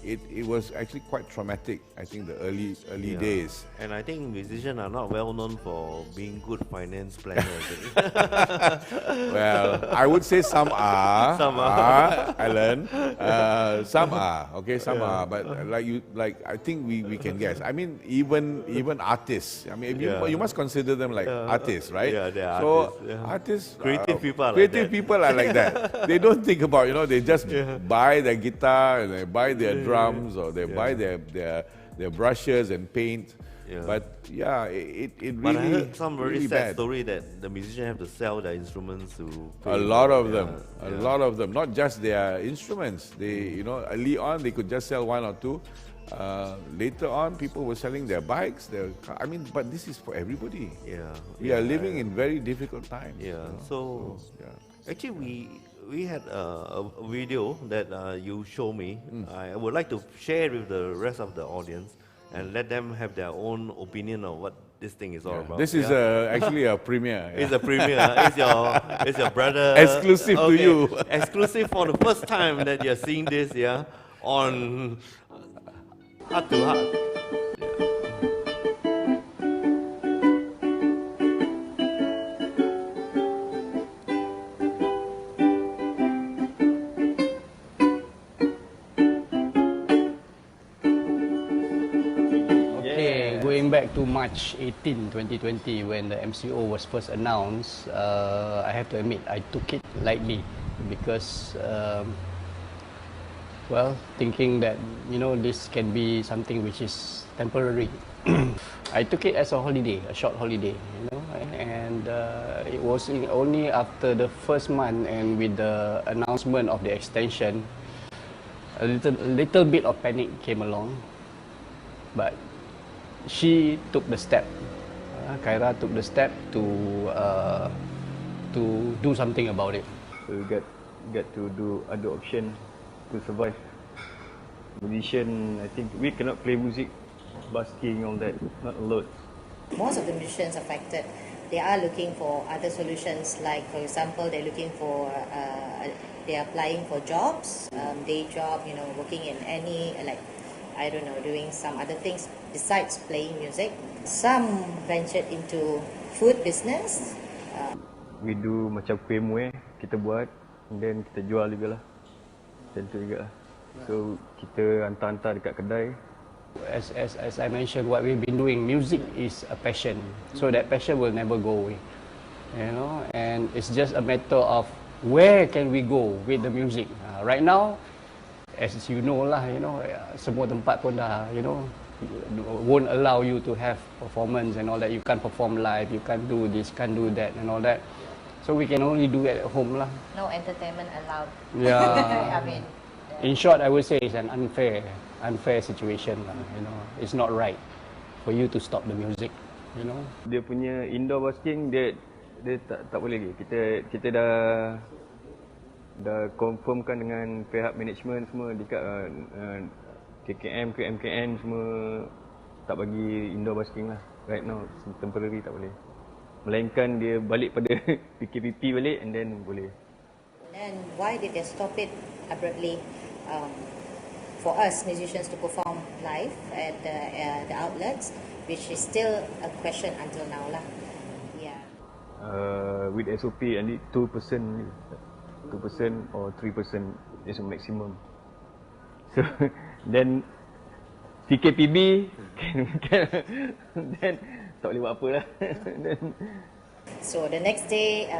It was actually quite traumatic, I think, the early days. And I think musicians are not well known for being good finance planners. Well, I would say some are. Some are. Alan. Some are. Okay, some are. But I think we can guess. I mean, even artists. I mean, you must consider them like artists, right? Yeah, they are so artists. artists, Creative people are like creative that. people are like that. They don't think about, you know, they just buy their guitar and they buy their drums, or they buy their brushes and paint. Yeah. But yeah, it really. But I heard some very really sad bad. story that the musicians have to sell their instruments to pay. A lot of them, a lot of them. Not just their instruments. They, you know, early on they could just sell one or two. Later on, people were selling their bikes. I mean, but this is for everybody. Yeah. We are living in very difficult times. Yeah. You know? So yeah. actually, we had a video that you show me. I would like to share with the rest of the audience and let them have their own opinion of what this thing is all about. This is actually a premiere. It's a premiere. It's your brother. Exclusive to you. Exclusive for the first time that you're seeing this, on Heart to Heart. Going back to March 18, 2020, when the MCO was first announced, I have to admit I took it lightly because, well, thinking that, you know, this can be something which is temporary. I took it as a holiday, a short holiday, you know, and it was only after the first month and with the announcement of the extension, a little bit of panic came along, but she took the step. Kyra took the step to do something about it. So we get to do other option to survive. Musician, I think we cannot play music, busking, all that, not a lot. Most of the musicians affected, they are looking for other solutions. Like for example, they're looking for, they're applying for jobs, day job, you know, working in any like, I don't know, doing some other things besides playing music. Some ventured into food business. We do macam kuih muih, kita buat, and then kita jual juga lah. Macam tu juga lah. So kita hantar-hantar dekat kedai. As I mentioned, what we've been doing, music is a passion. So that passion will never go away. You know, and it's just a matter of where can we go with the music. Right now, as you know lah, you know, semua tempat pun dah, you know, won't allow you to have performance and all that. You can't perform live, you can't do this, can't do that and all that. So we can only do it at home lah. No entertainment allowed. Yeah. I mean, in short, I would say it's an unfair situation lah, you know. It's not right for you to stop the music, you know. Dia punya indoor busking, dia tak boleh lagi. Kita dah confirmkan dengan pihak management semua dekat KKM, KMKN semua tak bagi indoor busking lah. Right now, temporary tak boleh. Melainkan dia balik pada PKPP balik and then boleh. And why did they stop it abruptly? For us musicians to perform live at the outlets, which is still a question until now lah. Yeah. With SOP, I need 2% or 3% is a maximum. So then PKPB then tak boleh buat apa lah. So the next day,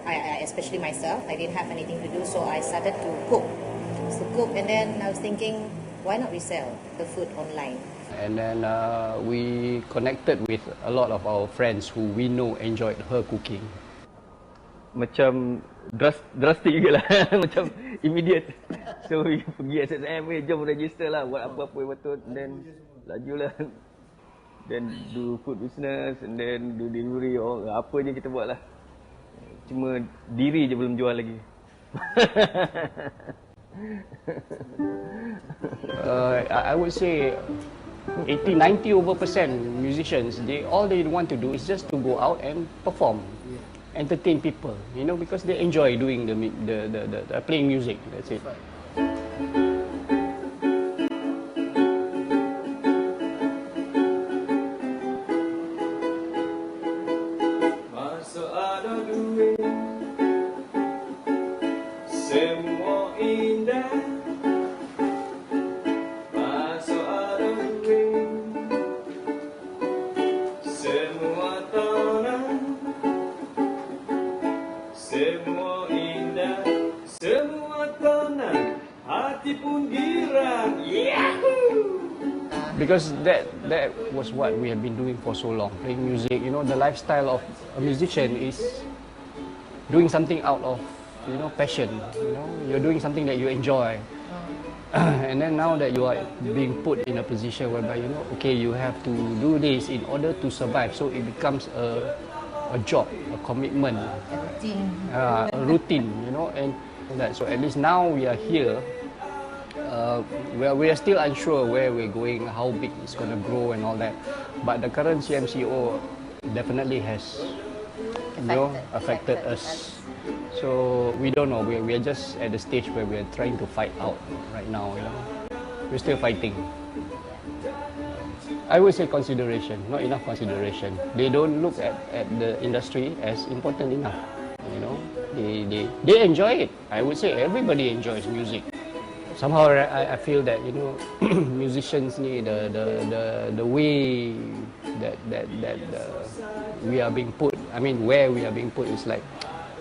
I especially myself, I didn't have anything to do, so I started to cook. And then I was thinking, why not we sell the food online? And then we connected with a lot of our friends who we know enjoyed her cooking. Macam drastic juga lah. Macam immediate. So we pergi SSM, jom register lah, buat apa-apa yang betul, then laju lah. Then do food business, and then do delivery, apa je kita buat lah. Cuma diri je belum jual lagi. I would say 80-90% musicians, all they want to do is just to go out and perform, entertain people, you know, because they enjoy doing the playing music. That's it. Because that was what we have been doing for so long, playing music. You know, the lifestyle of a musician is doing something out of, you know, passion. You know, you're doing something that you enjoy. And then now that you are being put in a position whereby, you know, okay, you have to do this in order to survive. So it becomes a job, a commitment, a routine, you know, and that. So at least now we are here. We are still unsure where we're going, how big it's going to grow and all that. But the current CMCO definitely has affected us. So we don't know. We are just at the stage where we are trying to fight out right now. You know, we're still fighting. I would say consideration, not enough consideration. They don't look at the industry as important enough. You know, they enjoy it. I would say everybody enjoys music. Somehow I feel that, you know, musicians need the way that we are being put. I mean, where we are being put is like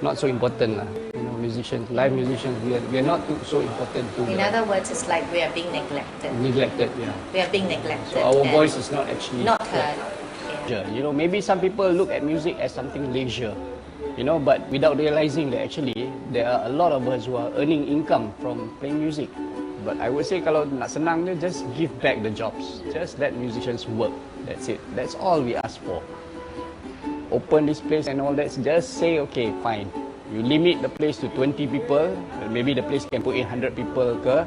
not so important lah. You know, musicians, live musicians, we are not so important to. In other words, it's like we are being neglected. Neglected, yeah. We are being neglected. So our voice is not actually not heard. Yeah. You know, maybe some people look at music as something leisure. You know, but without realizing that actually there are a lot of us who are earning income from playing music. But I would say kalau nak senang je, just give back the jobs. Just let musicians work. That's it. That's all we ask for. Open this place and all that. Just say, okay, fine. You limit the place to 20 people. Maybe the place can put in 100 people ke.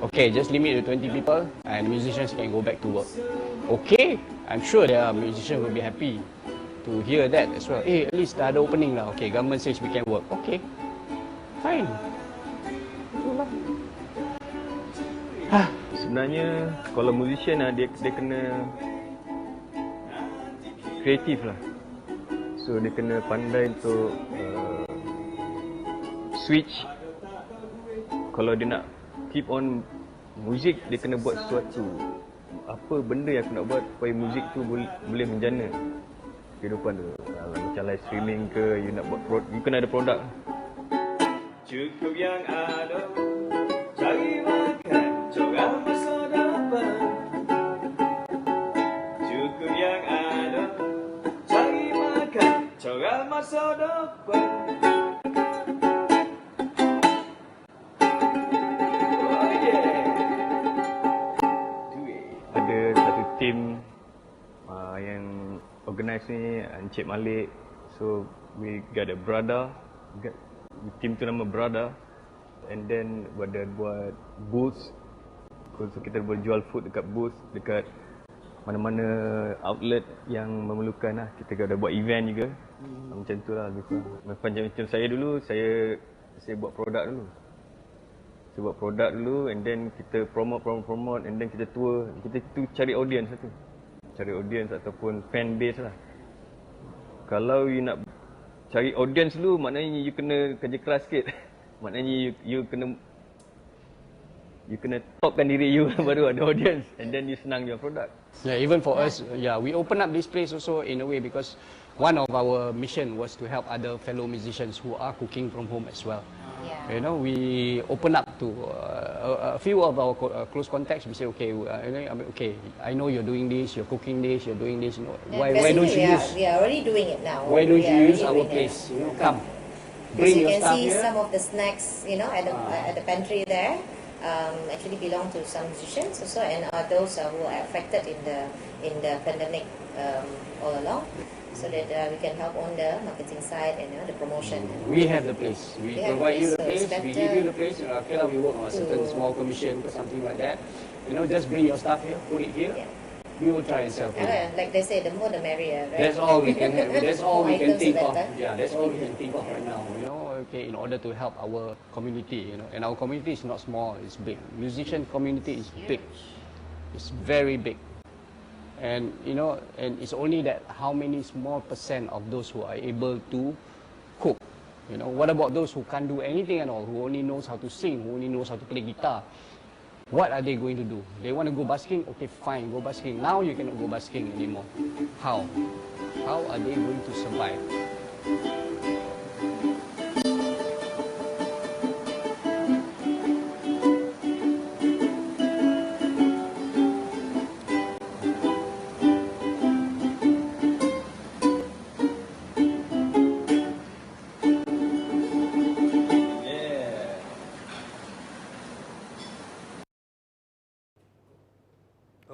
Okay, just limit to 20 people and musicians can go back to work. Okay, I'm sure there are musicians who will be happy to hear that as well. At least dah ada opening lah. Okay, government says we can work. Okay, fine. Sebenarnya kalau musician dia kena kreatif lah. So dia kena pandai untuk switch. Kalau dia nak keep on music, dia kena buat sesuatu. Apa benda yang aku nak buat supaya muzik tu boleh menjana kehidupan tu. Macam live streaming ke, you nak buat you kena ada produk. Cukup yang ada, cari makan, coba masa depan. Cukup yang ada, cari makan, coba masa depan. Oh yeah. Ada satu team yang organize ni, Encik Malik. So we got a brother, team tu nama Brother, and then buat booth. So kita boleh jual food dekat booth, dekat mana-mana outlet yang memerlukan lah. Kita dah buat event juga. Macam tu lah lebih kurang. Macam saya dulu, saya buat produk dulu. Saya buat produk dulu and then kita promote and then kita tour. Kita tu cari audience lah tu. Cari audience ataupun fan base lah. Kalau you nak cari audience dulu, maknanya you kena kerja keras sikit. Maknanya you kena topkan diri you baru ada audience and then you senang your product. Yeah, even for us, we open up this place also in a way because one of our mission was to help other fellow musicians who are cooking from home as well. Yeah. You know, we open up to a few of our close contacts. We say, okay, I know you're doing this, you're cooking this, you're doing this. You know, why don't you use? We are already doing it now. Why don't you use our place? You know, come, bring your stuff here. You can see some of the snacks, you know, at the pantry there. Actually belong to some musicians also, and those who are affected in the pandemic all along. So that we can help on the marketing side and the promotion. We have the place. We provide you the place. We give you the place. Okay, we work on a certain small commission or something like that. You know, just bring your stuff here, put it here. Yeah. We will try and sell for you. Like they say, the more the merrier. Right? That's all we can. That's all we can think of. Yeah, that's all we can think of right now. You know, okay, in order to help our community. You know, and our community is not small; it's big. Musician community is big. It's very big. And you know, and it's only that how many small percent of those who are able to cook. You know, what about those who can't do anything at all, who only knows how to sing, who only knows how to play guitar? What are they going to do? They want to go busking? Okay, fine, go busking. Now you cannot go busking anymore. How? How are they going to survive?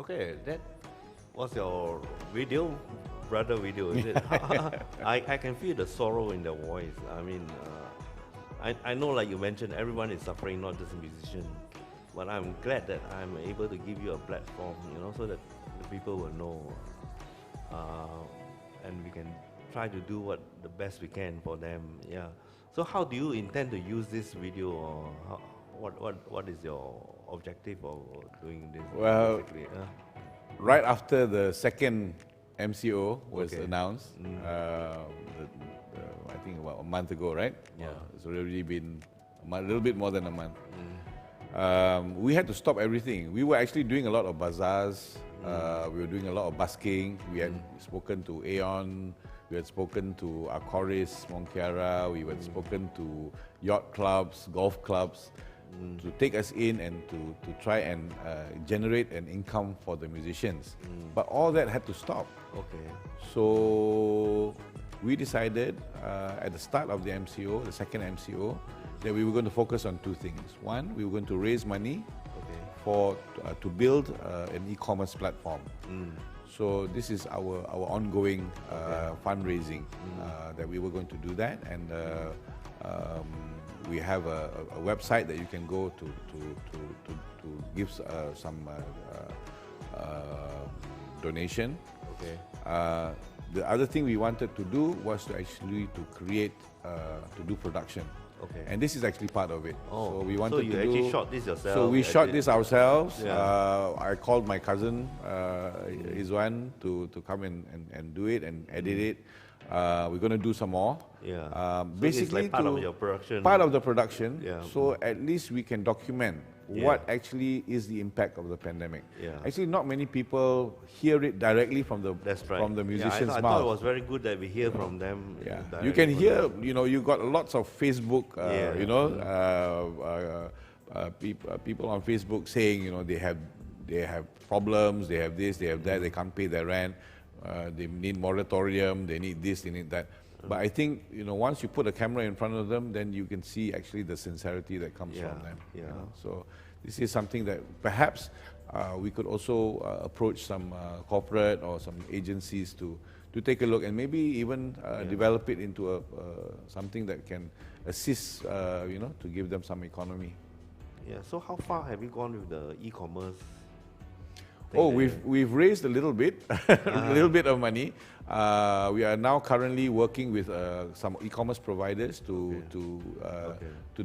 Okay, that was your video, brother video, is it? I can feel the sorrow in the voice. I mean, I know, like you mentioned, everyone is suffering, not just musicians. But I'm glad that I'm able to give you a platform, you know, so that the people will know, and we can try to do the best we can for them. Yeah. So how do you intend to use this video, or what is your objective of doing this? Well, right after the second MCO was announced, I think about a month ago, right? Yeah. It's already been a little bit more than a month. We had to stop everything. We were actually doing a lot of bazaars. We were doing a lot of busking. We had spoken to Aeon. We had spoken to Aquaris, Monkiara. We had spoken to yacht clubs, golf clubs, to take us in and to try and generate an income for the musicians. But all that had to stop. Okay. So we decided at the start of the MCO, the second MCO, that we were going to focus on two things. One, we were going to raise money to build an e-commerce platform. So this is our ongoing fundraising that we were going to do that, and we have a website that you can go to give some donation. Okay. The other thing we wanted to do was to actually to do production. Okay. And this is actually part of it. Oh, so we wanted so you actually shot this yourself? So we shot this ourselves. Yeah. I called my cousin Izwan to come and do it and edit it. We're going to do some more. Yeah. So basically, it's like part of your production. Part of the production. Yeah. So at least we can document what actually is the impact of the pandemic. Yeah. Actually, not many people hear it directly from the musician's mouth. I thought it was very good that we hear from them. Yeah. You can hear. You know, you got lots of Facebook. People on Facebook saying, you know, they have problems. They have this. They have that. They can't pay their rent. They need moratorium. They need this. They need that. But I think, you know, once you put a camera in front of them, then you can see actually the sincerity that comes from them. Yeah. You know? So this is something that perhaps we could also approach some corporate or some agencies to take a look and maybe even develop it into something that can assist, you know, to give them some economy. Yeah. So how far have you gone with the e-commerce? Oh, we've raised a little bit, a little bit of money. We are now currently working with some e-commerce providers to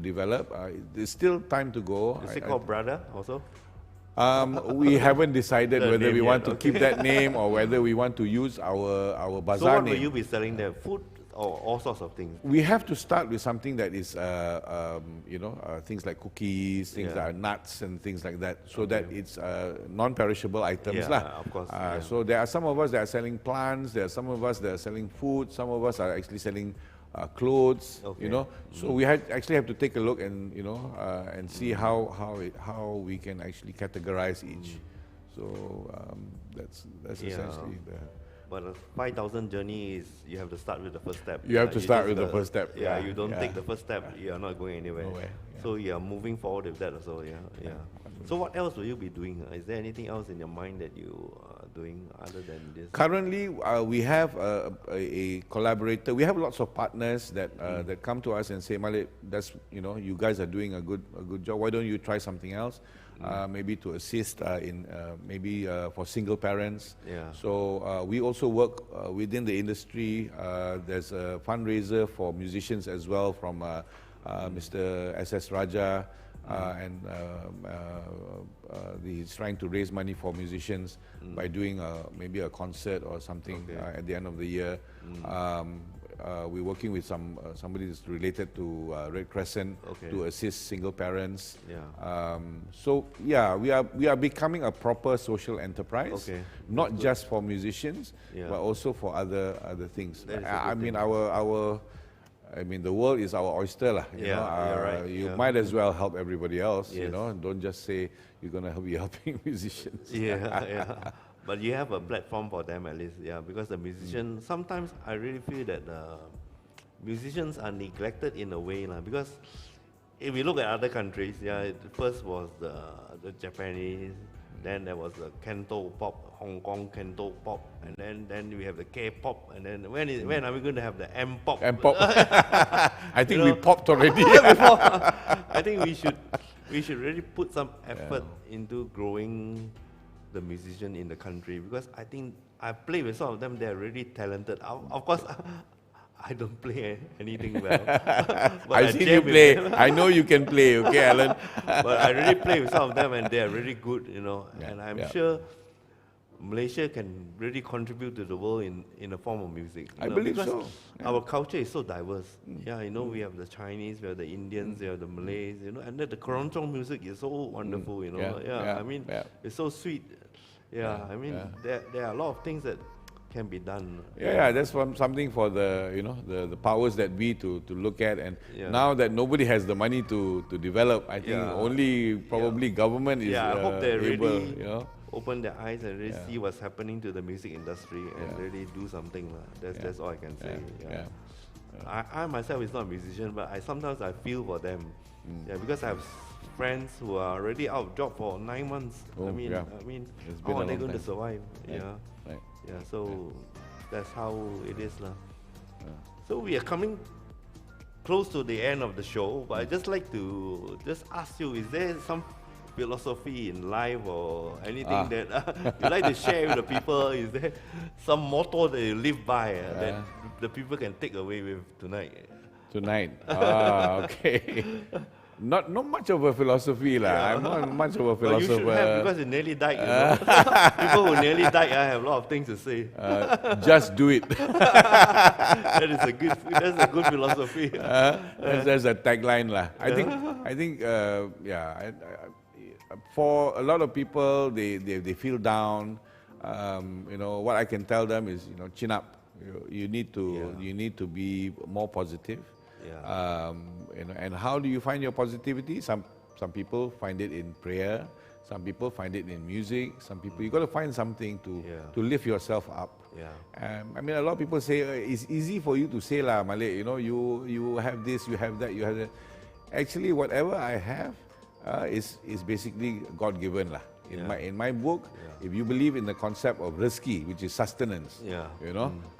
develop. There's still time to go. Is it called Brother also? We haven't decided The whether name we want yet, to keep that name or whether we want to use our So bazaar what name. will you be selling there? Food or all sorts of things? We have to start with something that is, things like cookies, things that are nuts and things like that, so that it's non-perishable items. Yeah, of course, yeah. So there are some of us that are selling plants, there are some of us that are selling food, some of us are actually selling clothes, So we actually have to take a look and, and see how we can actually categorize each. So that's essentially the... But a 5,000 journey is, you have to start with the first step. You have to start with the first step. Yeah, you don't take the first step, you are not going anywhere. Nowhere, So you are moving forward with that also, yeah. So what else will you be doing? Is there anything else in your mind that you are doing other than this? Currently, we have a collaborator. We have lots of partners that that come to us and say, Malik, you guys are doing a good job. Why don't you try something else? Maybe to assist in for single parents. Yeah. So we also work within the industry. There's a fundraiser for musicians as well from Mr. S.S. Raja, and he's trying to raise money for musicians by doing maybe a concert or something at the end of the year. We're working with somebody that's related to Red Crescent to assist single parents. So yeah, we are becoming a proper social enterprise, not just for musicians, but also for other things. I mean, the world is our oyster, lah. You might as well help everybody else. Don't just say you're going to be helping musicians. But you have a platform for them at least, because the musicians, sometimes I really feel that musicians are neglected in a way, because if we look at other countries, first was the Japanese, then there was the Canto pop, Hong Kong Canto pop, and then we have the K-pop, and then when are we going to have the M-pop? M-pop. I think we popped already. I think we should really put some effort into growing the musician in the country, because I think I play with some of them. They're really talented. Of course, I don't play anything well. I've seen you play. I know you can play, okay, Alan? But I really play with some of them, and they're really good, and I'm sure Malaysia can really contribute to the world in the form of music. I believe because so. Our culture is so diverse. We have the Chinese, we have the Indians, we have the Malays, and the Keroncong music is so wonderful, I mean, it's so sweet. There are a lot of things that can be done. That's something for the powers that be to look at, and now that nobody has the money to develop, I think only probably government is I hope they able, really open their eyes and really see what's happening to the music industry and really do something. That's all I can say. I myself is not a musician, but sometimes I feel for them. Because I have friends who are already out of job for 9 months. I mean, how are they going to survive? So that's how it is. So we are coming close to the end of the show, but I'd just like to ask you, is there some philosophy in life or anything that you like to share with the people? Is there some motto that you live by that the people can take away with tonight? Okay. Not much of a philosophy, I'm not much of a philosopher. You should have, because you nearly died. People who nearly died have a lot of things to say. Just do it. That's a good philosophy. That's a tagline, I think for a lot of people, they feel down. What I can tell them is, chin up. You need to be more positive. And how do you find your positivity? Some people find it in prayer. Some people find it in music. Some people, you got to find something to lift yourself up. I mean, a lot of people say it's easy for you to say, lah, Malik. You have this, you have that, you have that. Actually, whatever I have is basically God given, lah. In my book, if you believe in the concept of rezeki, which is sustenance,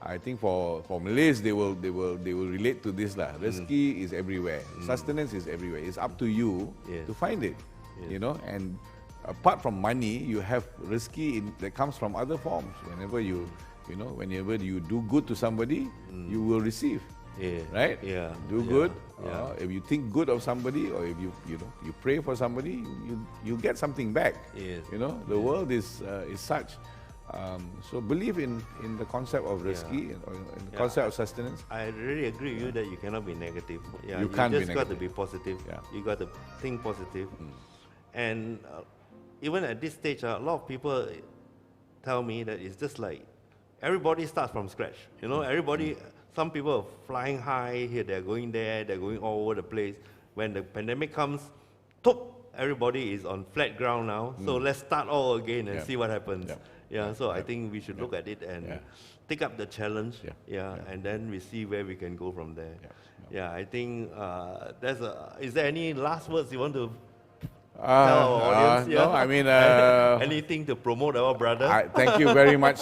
I think for Malays they will relate to this, lah. Rezeki is everywhere, sustenance is everywhere. It's up to you to find it, and apart from money, you have risky that comes from other forms. Whenever whenever you do good to somebody, you will receive. Yeah. Right? Yeah. Do Yeah. good. Yeah. If you think good of somebody, or if you pray for somebody, you get something back. Yes. The world is such. So believe in the concept of risky or in the concept of sustenance. I really agree with you that you cannot be negative. Yeah, You can't be just got to negative. be positive. Yeah. You got to think positive. And even at this stage, a lot of people tell me that it's just like everybody starts from scratch. Everybody. Some people are flying high here. They're going there. They're going all over the place. When the pandemic comes, everybody is on flat ground now. So let's start all again and see what happens. So I think we should look at it and take up the challenge. And then we see where we can go from there. I think is there any last words you want to tell our audience? No, I mean, anything to promote our brother? thank you very much.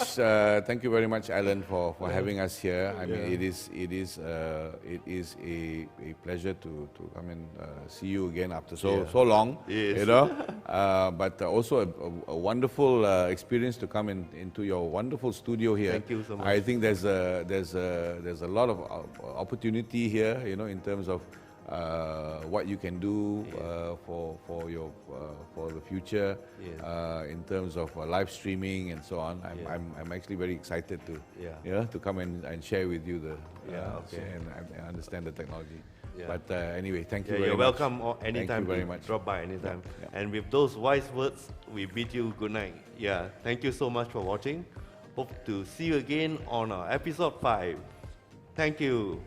Thank you very much, Alan, for having us here. I mean, it is a pleasure to come and see you again after so long. Yes. But also a wonderful experience to come into your wonderful studio here. Thank you so much. I think there's a lot of opportunity here, in terms of what you can do for the future, in terms of live streaming and so on. I'm actually very excited to come and share with you and understand the technology. But anyway, thank you very you're much. welcome anytime. Thank you very much. Drop by anytime. And with those wise words, we bid you good night. Thank you so much for watching. Hope to see you again on our episode 5. Thank you.